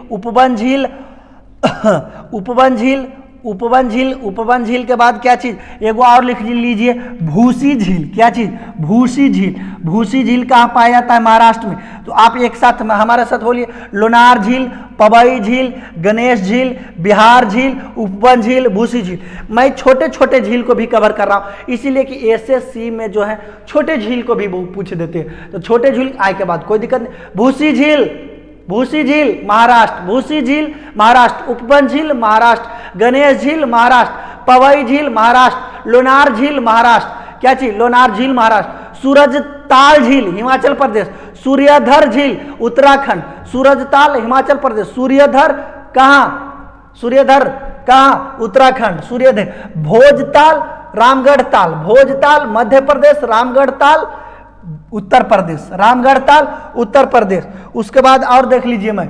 उपवन झील के बाद क्या चीज? एगो और लिख लीजिए, भूसी झील। क्या चीज? भूसी झील कहाँ पाया जाता है? महाराष्ट्र में। तो आप एक साथ हमारे साथ बोलिए, लोनार झील, पवई झील, गणेश झील, बिहार झील, उपवन झील, भूसी झील। मैं छोटे छोटे झील को भी कवर कर रहा हूँ, इसीलिए कि एसएससी में जो है छोटे झील को भी पूछ देते हैं। तो छोटे झील आए के बाद कोई दिक्कत नहीं। भूसी झील महाराष्ट्र, उपवन झील महाराष्ट्र, गणेश झील महाराष्ट्र, पवई झील महाराष्ट्र, लोनार झील महाराष्ट्र। क्या चीज? लोनार झील महाराष्ट्र। सूरजताल झील हिमाचल प्रदेश, सूर्यधर झील उत्तराखंड, सूरजताल हिमाचल प्रदेश, सूर्यधर कहाँ? उत्तराखंड, सूर्यधर। भोजताल मध्य प्रदेश, रामगढ़ताल उत्तर प्रदेश। उसके बाद और देख लीजिए मैं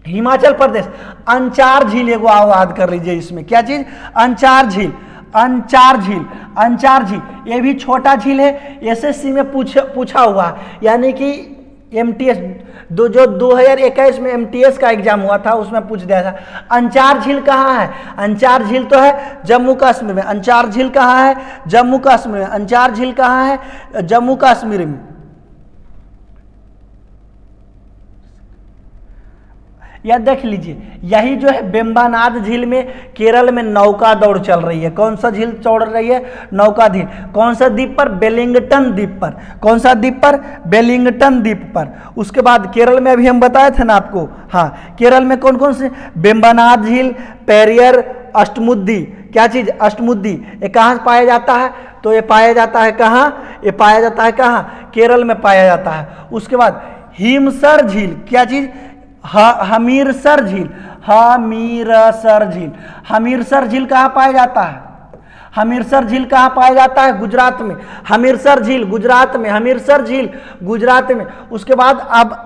हिमाचल प्रदेश, अंचार झील एगो याद कर लीजिए इसमें। क्या चीज? अंचार झील ये भी छोटा झील है, एसएससी में पूछा हुआ, यानी कि एमटीएस जो 2021 में एमटीएस का एग्जाम हुआ था उसमें पूछ दिया था। अंचार झील कहाँ है? अंचार झील तो है जम्मू कश्मीर में। अंचार झील कहाँ है? जम्मू कश्मीर में। अंचार झील कहाँ है? जम्मू कश्मीर में। यह देख लीजिए, यही जो है बेम्बानाद झील में केरल में नौका दौड़ चल रही है। कौन सा झील चल रही है? नौका झील। कौन सा द्वीप पर? वेलिंगटन द्वीप पर। कौन सा द्वीप पर? वेलिंगटन द्वीप पर। उसके बाद केरल में अभी हम बताए थे ना आपको, हाँ, केरल में कौन कौन से? बेम्बानाद झील, पेरियर, अष्टमुद्दी। क्या चीज? अष्टमुद्दी। ये कहाँ पाया जाता है? तो ये पाया जाता है कहाँ? ये पाया जाता है कहाँ? केरल में पाया जाता है। उसके बाद हिमसर झील। क्या चीज? हमीरसर झील कहाँ पाया जाता है? हमीरसर झील कहाँ पाया जाता है? गुजरात में। हमीरसर झील गुजरात में, हमीरसर झील गुजरात में। उसके बाद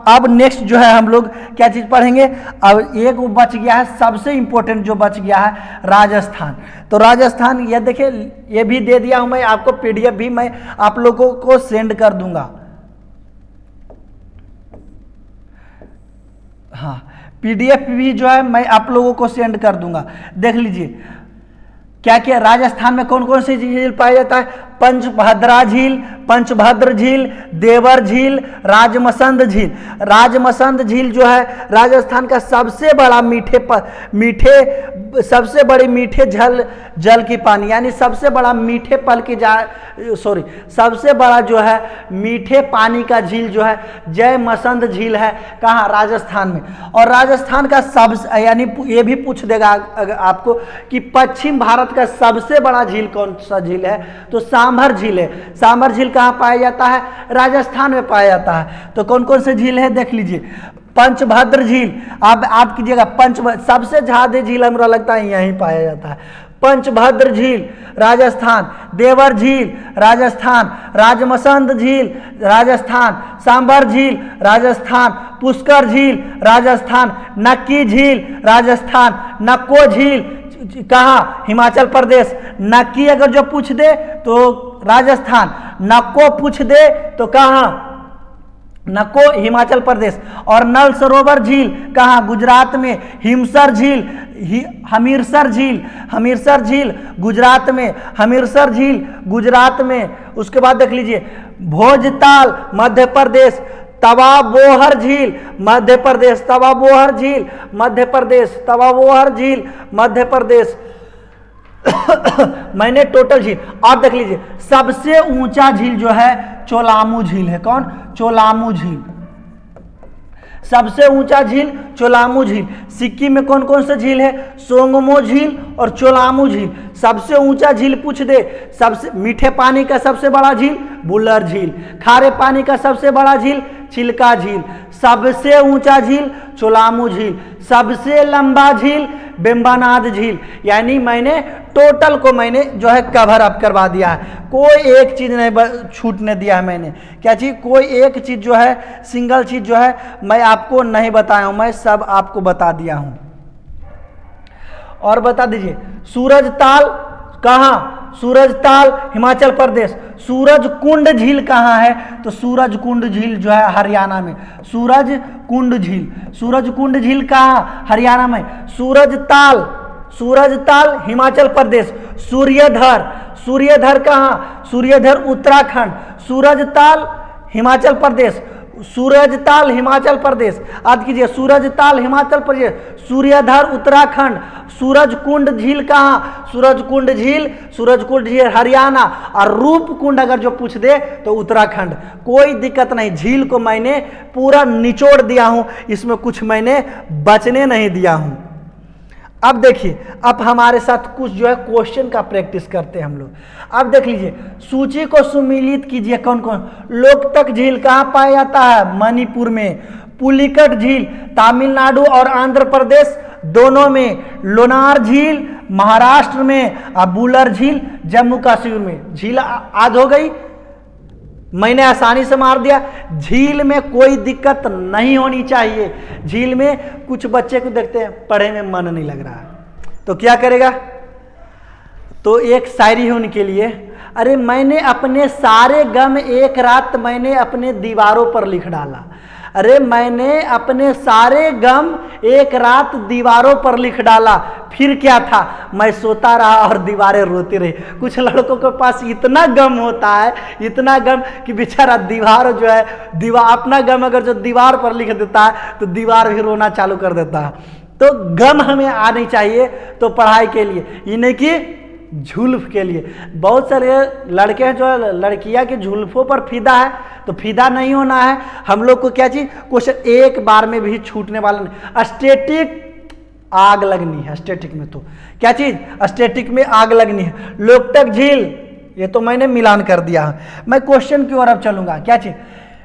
अब नेक्स्ट जो है हम लोग क्या चीज़ पढ़ेंगे? अब एक वो बच गया है, सबसे इंपॉर्टेंट जो बच गया है, राजस्थान। तो राजस्थान ये देखिए, ये भी दे दिया हूं मैं आपको, पीडीएफ भी मैं आप लोगों को सेंड कर दूंगा। हाँ, पीडीएफ भी जो है मैं आप लोगों को सेंड कर दूंगा। देख लीजिए क्या क्या राजस्थान में कौन कौन सी झील पाया जाता है? पंचभद्रा झील, पंचभद्र झील, देवर झील, राजमसंद झील। राजमसंद झील जो है राजस्थान का सबसे बड़ा सबसे बड़ी मीठे जल की पानी, यानी सबसे बड़ा मीठे पल की सबसे बड़ा जो है मीठे पानी का झील जो है जय मसंद झील है। कहाँ? राजस्थान में। और राजस्थान का यानी ये भी पूछ देगा आपको कि पश्चिम भारत का सबसे बड़ा झील कौन सा झील है? तो सांभर झील है। सांभर झील कहाँ पाया जाता है? राजस्थान में पाया जाता है। तो कौन कौन से झील है देख लीजिए। पंचभद्र झील, आप कीजिएगा सबसे ज्यादा झील हमरा लगता है यहीं पाया जाता है। पंचभद्र झील राजस्थान, देवर झील राजस्थान, राजमसंद झील राजस्थान, सांभर झील राजस्थान, पुष्कर झील राजस्थान, नक्की झील राजस्थान, नक्को झील कहाँ? हिमाचल प्रदेश। नक्की अगर जो पूछ दे तो राजस्थान, नक्को पूछ दे तो कहाँ? नक्को हिमाचल प्रदेश। और नल सरोवर झील कहाँ? गुजरात में। हिमसर झील, हमीरसर झील, हमीरसर झील गुजरात में, हमीरसर झील गुजरात में। उसके बाद देख लीजिए भोजताल मध्य प्रदेश, तवा बोहर झील मध्य प्रदेश, तवा बोहर झील मध्य प्रदेश, तवा बोहर झील मध्य प्रदेश। मैंने टोटल झील। और देख लीजिए सबसे ऊंचा झील जो है चोलामू झील है। कौन? चोलामू झील। सबसे ऊंचा झील चोलामू झील। सिक्किम में कौन कौन सा झील है? सोंगमो झील और चोलामू झील। सबसे ऊंचा झील पूछ दे, सबसे मीठे पानी का सबसे बड़ा झील बुलर झील, खारे पानी का सबसे बड़ा झील चिल्का झील, सबसे ऊंचा झील चोलामू झील, सबसे लंबा झील बेम्बानाद झील। यानी मैंने टोटल को मैंने जो है कवर अप करवा दिया है, कोई एक चीज नहीं छूटने दिया है मैंने। क्या चीज? कोई एक चीज जो है, सिंगल चीज जो है मैं आपको नहीं बताया हूं, मैं सब आपको बता दिया हूं। और बता दीजिए सूरजताल कहाँ? सूरजताल हिमाचल प्रदेश। सूरजकुंड झील कहाँ है? तो सूरजकुंड झील जो है हरियाणा में। सूरजकुंड झील, सूरजकुंड झील कहाँ? हरियाणा में। सूरजताल, सूरजताल हिमाचल प्रदेश। सूर्यधर, सूर्यधर कहाँ? सूर्यधर उत्तराखंड। सूरजताल हिमाचल प्रदेश, सूरजताल हिमाचल प्रदेश। याद कीजिए सूरजताल हिमाचल प्रदेश, सूर्यधर उत्तराखंड। सूरजकुंड झील कहाँ? सूरजकुंड झील, सूरजकुंड झील हरियाणा। और रूपकुंड अगर जो पूछ दे तो उत्तराखंड। कोई दिक्कत नहीं, झील को मैंने पूरा निचोड़ दिया हूं, इसमें कुछ मैंने बचने नहीं दिया हूं। अब देखिए, अब हमारे साथ कुछ जो है क्वेश्चन का प्रैक्टिस करते हैं हम लोग। अब देख लीजिए सूची को सुमिलित कीजिए। कौन कौन? लोकतक झील कहाँ पाया जाता है? मणिपुर में। पुलिकट झील तमिलनाडु और आंध्र प्रदेश दोनों में। लोनार झील महाराष्ट्र में और बुलर झील जम्मू कश्मीर में। झील आज हो गई, मैंने आसानी से मार दिया। झील में कोई दिक्कत नहीं होनी चाहिए। झील में कुछ बच्चे को देखते हैं पढ़े में मन नहीं लग रहा है तो क्या करेगा? तो एक शायरी है उनके लिए, अरे मैंने अपने सारे गम एक रात मैंने अपने दीवारों पर लिख डाला। अरे मैंने अपने सारे गम एक रात दीवारों पर लिख डाला, फिर क्या था? मैं सोता रहा और दीवारें रोती रही। कुछ लड़कों के पास इतना गम होता है, इतना गम कि बेचारा दीवार जो है, अपना गम अगर जो दीवार पर लिख देता है तो दीवार भी रोना चालू कर देता है। तो गम हमें आनी चाहिए तो पढ़ाई के लिए, ये नहीं कि झुल्फ के लिए। बहुत सारे लड़के हैं जो लड़कियां की झुल्फों पर फिदा है, तो फिदा नहीं होना है हम लोग को। क्या चीज? क्वेश्चन एक बार में भी छूटने वाला नहीं। स्टैटिक आग लगनी है, स्टैटिक में तो क्या चीज? स्टैटिक में आग लगनी है। लोकतक झील ये तो मैंने मिलान कर दिया है। मैं क्वेश्चन की ओर अब चलूंगा। क्या चीज?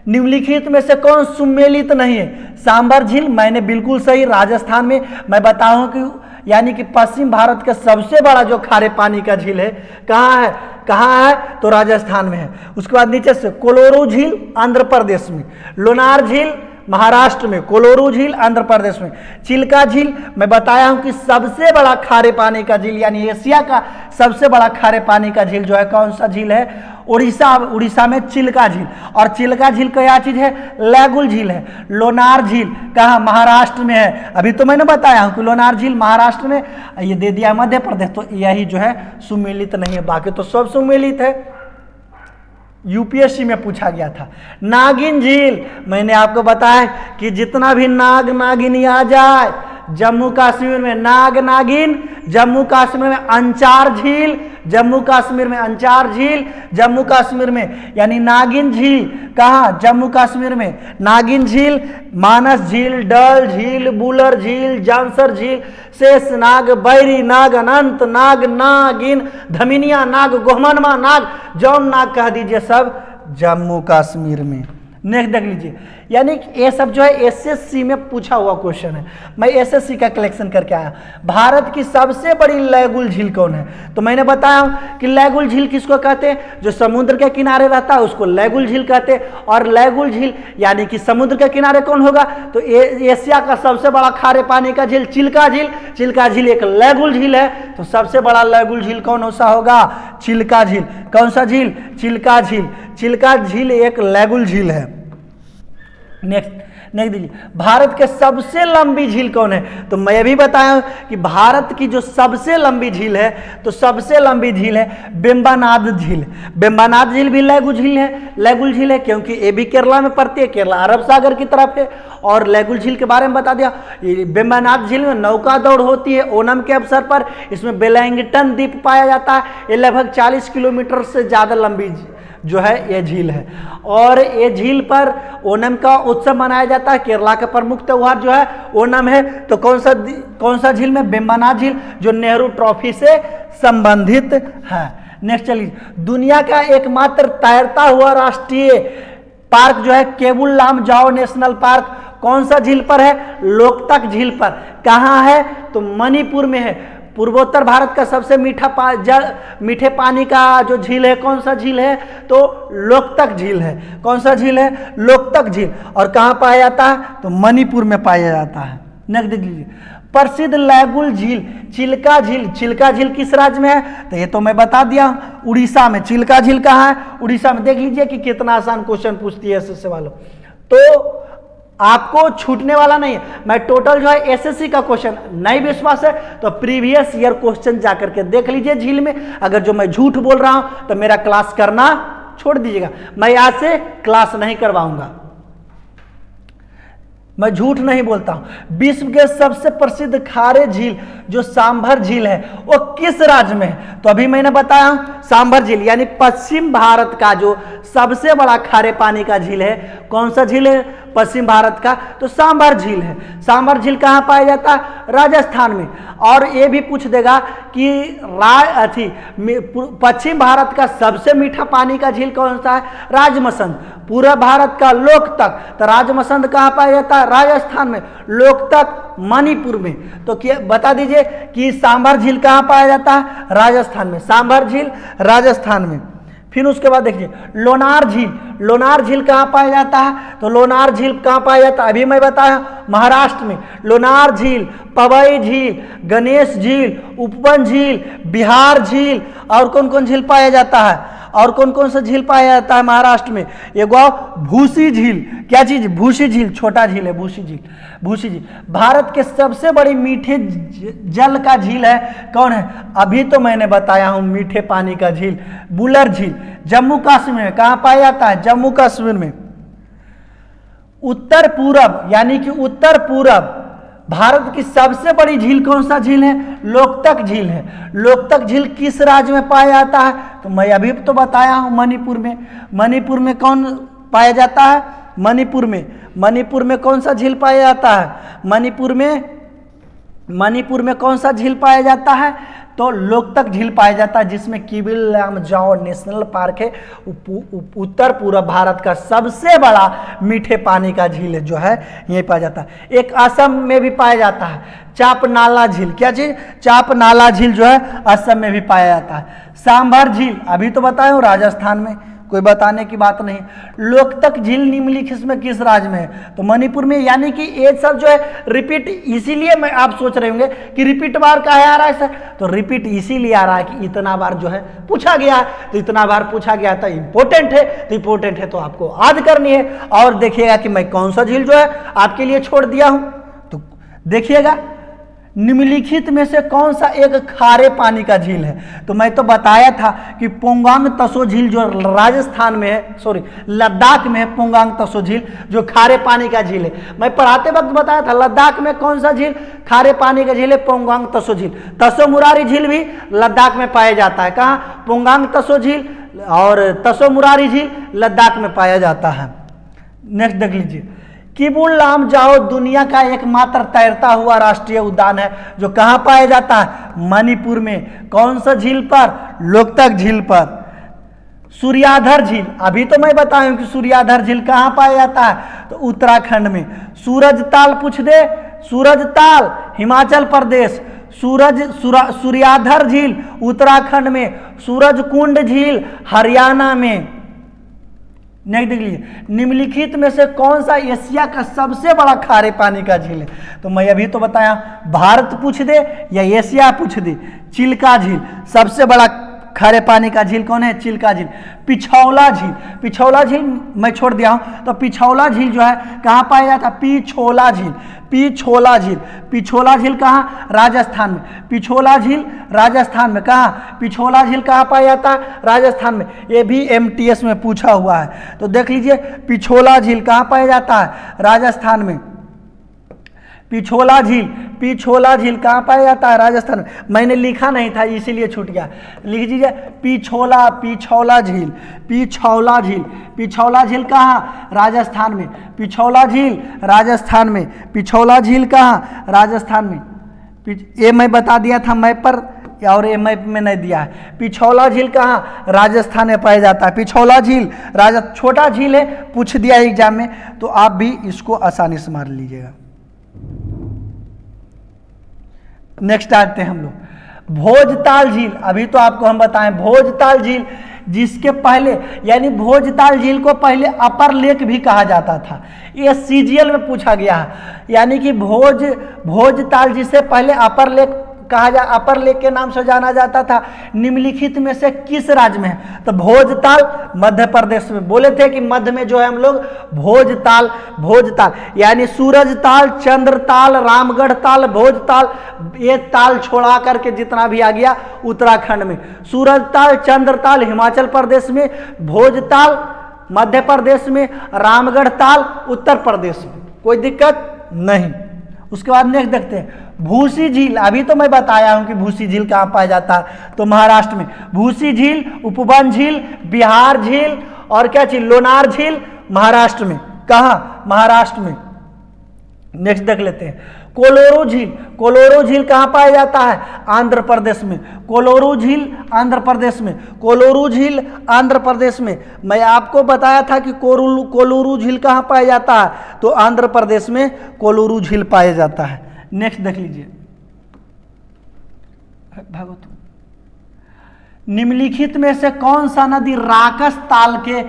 निम्नलिखित में से कौन सुमेलित नहीं है? सांभर झील मैंने बिल्कुल सही, राजस्थान में। मैं बताऊं कि यानी कि पश्चिम भारत का सबसे बड़ा जो खारे पानी का झील है कहाँ है तो राजस्थान में है। उसके बाद नीचे से कोलोरू झील आंध्र प्रदेश में, लोनार झील महाराष्ट्र में, कोलोरू झील आंध्र प्रदेश में, चिल्का झील मैं बताया हूं कि सबसे बड़ा खारे पानी का झील यानी एशिया का सबसे बड़ा खारे पानी का झील जो है कौन सा झील है उड़ीसा में चिल्का झील। और चिल्का झील क्या चीज है लैगुल झील है। लोनार झील कहाँ महाराष्ट्र में है, अभी तो मैंने बताया हूं कि लोनार झील महाराष्ट्र में, ये दे दिया मध्य प्रदेश, तो यही जो है सुमेलित नहीं है, बाकी तो सब सुमेलित है। यूपीएससी में पूछा गया था। नागिन झील मैंने आपको बताया कि जितना भी नाग नागिनी आ जाए जम्मू कश्मीर में नाग नागिन, जम्मू कश्मीर में अंचार झील, जम्मू कश्मीर में अंचार झील, जम्मू कश्मीर में यानी नागिन झील कहाँ जम्मू कश्मीर में नागिन झील, मानस झील, डल झील, बुलर झील, जामसर झील, शेष नाग, बैरी नाग, अनंत नाग, नागिन, धमिनिया नाग, गोहमनमा नाग, जौन नाग कह दीजिए सब जम्मू कश्मीर में। नेक्स्ट देख लीजिए, यानी ये सब जो है एसएससी में पूछा हुआ क्वेश्चन है, मैं एसएससी का कलेक्शन करके आया। भारत की सबसे बड़ी लैगुल झील कौन है, तो मैंने बताया कि लैगुल झील किसको कहते हैं, जो समुद्र के किनारे रहता है उसको लैगुल झील कहते हैं। और लैगुल झील यानी कि समुद्र के किनारे कौन होगा, तो एशिया का सबसे बड़ा खारे पानी का झील चिल्का झील, चिल्का झील एक लैगुल झील है, तो सबसे बड़ा लैगुल झील कौन सा होगा, चिल्का झील। कौन सा झील, चिल्का झील, चिल्का झील एक लैगुल झील है। नेक्स्ट दीजिए, भारत के सबसे लंबी झील कौन है, तो मैं भी बताया कि भारत की जो सबसे लंबी झील है तो सबसे लंबी झील है वेम्बनाड झील। वेम्बनाड झील भी लैगुल झील है क्योंकि ये भी केरला में पड़ती है, केरला अरब सागर की तरफ है। और लैगुल झील के बारे में बता दिया, वेम्बनाड झील में नौका दौड़ होती है ओणम के अवसर पर। इसमें वेलिंगटन द्वीप पाया जाता है, ये लगभग 40 किलोमीटर से ज़्यादा लंबी जो है ये झील है। और ये झील पर ओणम का उत्सव मनाया जाता है, केरला का प्रमुख त्यौहार जो है ओणम है। तो कौन सा झील में, वेम्बनाड झील जो नेहरू ट्रॉफी से संबंधित है। नेक्स्ट चलिए, दुनिया का एकमात्र तैरता हुआ राष्ट्रीय पार्क जो है केबुल लामजाओ नेशनल पार्क कौन सा झील पर है, लोकतक झील पर। कहाँ है, तो मणिपुर में है। पूर्वोत्तर भारत का सबसे मीठे पानी का जो झील है कौन सा झील है, तो लोकतक झील है। कौन सा झील है, लोकतक झील। और कहाँ पाया जाता है, तो मणिपुर में पाया जाता है। नेक्स्ट देख लीजिए, प्रसिद्ध लैगुल झील चिल्का झील। चिल्का झील किस राज्य में है, तो ये तो मैं बता दिया उड़ीसा में। चिल्का झील कहाँ है, उड़ीसा में। देख लीजिए कि कितना आसान क्वेश्चन पूछती है एसएससी वालों, तो आपको छूटने वाला नहीं है। मैं टोटल जो है एसएससी का क्वेश्चन, नहीं विश्वास है तो प्रीवियस ईयर क्वेश्चन जाकर के देख लीजिए झील में। अगर जो मैं झूठ बोल रहा हूं तो मेरा क्लास करना छोड़ दीजिएगा, मैं आज से क्लास नहीं करवाऊंगा, मैं झूठ नहीं बोलता हूं। विश्व के सबसे प्रसिद्ध खारे झील जो सांभर झील है वो किस राज्य में है, तो अभी मैंने बताया सांभर झील यानी पश्चिम भारत का जो सबसे बड़ा खारे पानी का झील है। कौन सा झील है पश्चिम भारत का, तो सांभर झील है। सांभर झील कहाँ पाया जाता है, राजस्थान में। और ये भी पूछ देगा कि पश्चिम भारत का सबसे मीठा पानी का झील कौन सा है, राजमसंद। पूरा भारत का लोकतक, तो राजमसंद कहाँ पाया जाता है, राजस्थान में। लोकतक मणिपुर में। तो क्या बता दीजिए कि सांभर झील कहाँ पाया जाता है, राजस्थान में। सांभर झील राजस्थान में। फिर उसके बाद देखिए लोनार झील। लोनार झील कहाँ पाया जाता है, तो लोनार झील कहाँ पाया जाता है, अभी मैं बताया महाराष्ट्र में। लोनार झील, पवई झील, गणेश झील, उपवन झील, बिहार झील। और कौन कौन झील पाया जाता है, और कौन कौन सा झील पाया जाता है महाराष्ट्र में, एगो भूसी झील। क्या चीज, भूसी झील, छोटा झील है भूसी झील। भूसी झील भारत के सबसे बड़ी मीठे जल का झील है, कौन है, अभी तो मैंने बताया हूं मीठे पानी का झील, बुलर झील। जम्मू कश्मीर में। कहां पाया जाता है, जम्मू कश्मीर में। उत्तर पूरब यानी कि उत्तर पूरब भारत की सबसे बड़ी झील कौन सा झील है, लोकतक झील है। लोकतक झील किस राज्य में पाया जाता है, तो मैं अभी तो बताया हूं मणिपुर में। मणिपुर में कौन पाया जाता है, मणिपुर में। मणिपुर में कौन सा झील पाया जाता है, मणिपुर में मणिपुर में कौन सा झील पाया जाता है? तो लोकतक झील पाया जाता है, जिसमें किबिल लामजाओ नेशनल पार्क है। उत्तर पूर्व भारत का सबसे बड़ा मीठे पानी का झील है जो है यही पाया जाता है। एक असम में भी पाया जाता है चापनाला झील। क्या चीज? चापनाला झील जो है असम में भी पाया जाता है। सांभर झील अभी तो बताया हूँ राजस्थान में, कोई बताने की बात नहीं। लोकतक झील निम्नलिखित में किस राज्य में है? तो मणिपुर में। यानी कि ये सब जो है रिपीट, इसीलिए मैं आप सोच रहे होंगे कि रिपीट बार काहे आ रहा है सर? तो रिपीट इसीलिए आ रहा है कि इतना बार जो है पूछा गया है, तो इतना बार पूछा गया था, इंपॉर्टेंट है, तो इंपॉर्टेंट है तो आपको याद करनी है। और देखिएगा कि मैं कौन सा झील जो है आपके लिए छोड़ दिया हूं, तो देखिएगा निम्नलिखित में से कौन सा एक खारे पानी का झील है? तो मैं तो बताया था कि पोंगांग तसो झील जो राजस्थान में है, सॉरी लद्दाख में है, पोंगांग तसो झील जो खारे पानी का झील है। मैं पढ़ाते वक्त बताया था लद्दाख में कौन सा झील खारे पानी का झील है? पोंगांग तसो झील। तसो मुरारी झील भी लद्दाख में पाया जाता है। कहाँ? पोंगांग तसो झील और तसो मुरारी झील लद्दाख में पाया जाता है। नेक्स्ट देख लीजिए, किबुल लामजाओ दुनिया का एकमात्र तैरता हुआ राष्ट्रीय उद्यान है जो कहां पाया जाता है? मणिपुर में। कौन सा झील पर? लोकतक झील पर। सूर्याधर झील अभी तो मैं बताऊं कि सूर्याधर झील कहां पाया जाता है? तो उत्तराखंड में। सूरजताल पूछ दे, सूरजताल हिमाचल प्रदेश। सूर्याधर झील उत्तराखंड में। सूरजकुंड झील हरियाणा में। नहीं देख लीजिए, निम्नलिखित में से कौन सा एशिया का सबसे बड़ा खारे पानी का झील है? तो मैं अभी तो बताया भारत पूछ दे या एशिया पूछ दे। चिल्का झील सबसे बड़ा खारे पानी का झील कौन है? चिल्का झील। पिछौला झील, पिछौला झील मैं छोड़ दिया हूं, तो पिछौला झील जो है कहां पाया जाता है? पिछोला झील। पिछोला झील, पिछोला झील कहाँ? राजस्थान में। पिछोला झील राजस्थान में। कहाँ? पिछोला झील कहाँ पाया जाता है? राजस्थान में। ये भी एमटीएस में पूछा हुआ है, तो देख लीजिए पिछोला झील कहाँ पाया जाता है? राजस्थान में। पिछोला झील, पिछोला झील कहाँ पाया जाता है? राजस्थान में। मैंने लिखा नहीं था इसीलिए छूट गया, लिख दीजिए पिछोला, पिछौला झील, पिछौला झील। पिछौला झील कहाँ? राजस्थान में। पिछौला झील राजस्थान में। पिछौला झील कहाँ? राजस्थान में। ये मैं बता दिया था मैप पर, और ये मैप में नहीं दिया है। पिछौला झील कहाँ? राजस्थान में पाया जाता है। पिछौला झील छोटा झील है, पूछ दिया एग्जाम में, तो आप भी इसको आसानी से मार लीजिएगा। नेक्स्ट आते हैं हम लोग भोजताल झील। अभी तो आपको हम बताएं भोजताल झील, जिसके पहले यानी भोजताल झील को पहले अपर लेक भी कहा जाता था। ये सीजीएल में पूछा गया है, यानी कि भोजताल जिसे पहले अपर लेक अपर लेक के नाम से जाना जाता था, निम्नलिखित में से किस राज्य में है? तो भोजताल मध्य प्रदेश में। बोले थे कि मध्य में जो है हम लोग भोजताल यानी सूरजताल, चंद्रताल, रामगढ़ ताल, भोजताल, ये ताल छोड़ा करके जितना भी आ गया उत्तराखंड में। सूरजताल, चंद्रताल हिमाचल प्रदेश में, भोजताल मध्य प्रदेश में, रामगढ़ ताल उत्तर प्रदेश में। कोई दिक्कत नहीं। उसके बाद नेक्स्ट देखते हैं भूसी झील। अभी तो मैं बताया हूं कि भूसी झील कहां पाया जाता है? तो महाराष्ट्र में। भूसी झील, उपवन झील, बिहार झील और क्या चीज? लोनार झील महाराष्ट्र में। कहां? महाराष्ट्र में। नेक्स्ट देख लेते हैं कोलोरू झील। कोलोरू झील कहां पाया जाता है? आंध्र प्रदेश में। कोलोरू झील आंध्र प्रदेश में। कोलोरू झील आंध्र प्रदेश में। मैं आपको बताया था कि कोलोरू झील कहां पाया जाता है? तो आंध्र प्रदेश में कोलोरू झील पाया जाता है। नेक्स्ट देख लीजिए भागवत, निम्नलिखित में से कौन सा नदी राकस ताल के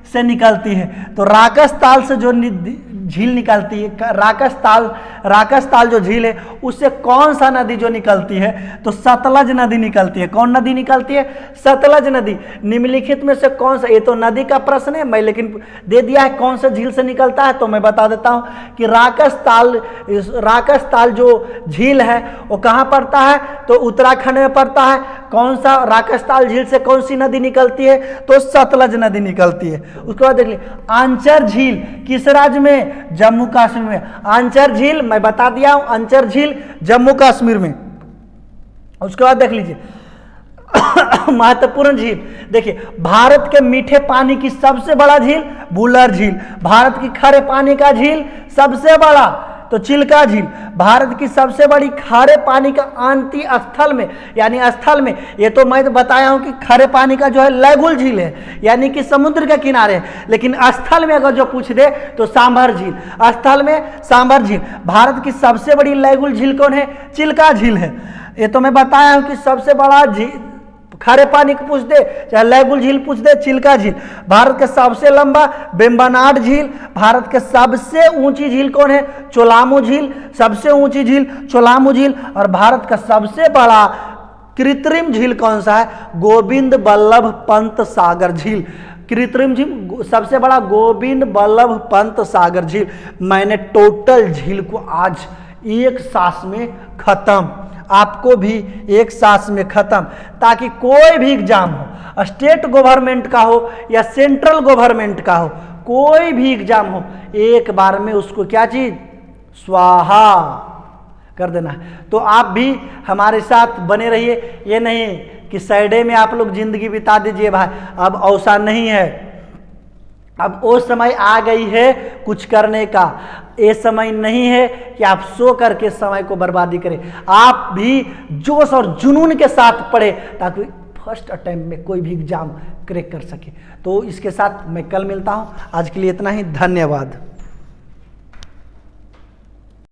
से निकलती है? तो राकस ताल से जो झील निकलती है, राकस ताल जो झील है उससे कौन सा नदी जो निकलती है? तो सतलज नदी निकलती है। कौन नदी निकलती है? सतलज नदी। निम्नलिखित में से कौन सा, ये तो नदी का प्रश्न है मैं लेकिन दे दिया है कौन सा झील से निकलता है, तो मैं बता देता हूं कि राकस ताल जो झील है वो कहाँ पड़ता है? तो उत्तराखंड में पड़ता है। कौन सा राकस ताल झील से कौन सी नदी निकलती है? तो सतलज नदी निकलती है। उसके बाद देख लीजिए आंचर झील किस राज्य में? जम्मू कश्मीर में। आंचर झील मैं बता दिया हूं, आंचर झील जम्मू कश्मीर में। उसके बाद देख लीजिए महत्वपूर्ण झील। देखिए भारत के मीठे पानी की सबसे बड़ा झील बुलर झील। भारत की खारे पानी का झील सबसे बड़ा तो चिल्का झील भारत की सबसे बड़ी खारे पानी का अंति स्थल में, यानी स्थल में, ये तो मैं बताया हूं कि खारे पानी का जो है लैगुल झील है, यानी कि समुद्र के किनारे है, लेकिन स्थल में अगर जो पूछ दे तो सांभर झील, स्थल में सांभर झील। भारत की सबसे बड़ी लैगुल झील कौन है? चिल्का झील है। ये तो मैं बताया हूं कि सबसे बड़ा झील खारे पानी को पूछ दे, चाहे लैगुल झील पूछ दे, चिल्का झील। भारत के सबसे लंबा वेम्बनाड झील। भारत के सबसे ऊंची झील कौन है? चोलामू झील, सबसे ऊंची झील चोलामू झील। और भारत का सबसे बड़ा कृत्रिम झील कौन सा है? गोविंद बल्लभ पंत सागर झील। कृत्रिम झील सबसे बड़ा गोविंद बल्लभ पंत सागर झील। मैंने टोटल झील को आज एक सांस में खत्म, आपको भी एक सांस में खत्म, ताकि कोई भी एग्जाम हो, स्टेट गवर्नमेंट का हो या सेंट्रल गवर्नमेंट का हो, कोई भी एग्जाम हो, एक बार में उसको क्या चीज स्वाहा कर देना है। तो आप भी हमारे साथ बने रहिए, ये नहीं कि सैडे में आप लोग जिंदगी बिता दीजिए भाई, अब ऐसा नहीं है। अब वो समय आ गई है कुछ करने का, ये समय नहीं है कि आप सो करके समय को बर्बादी करें। आप भी जोश और जुनून के साथ पढ़े ताकि फर्स्ट अटेम्प्ट में कोई भी एग्जाम क्रैक कर सके। तो इसके साथ मैं कल मिलता हूं, आज के लिए इतना ही, धन्यवाद।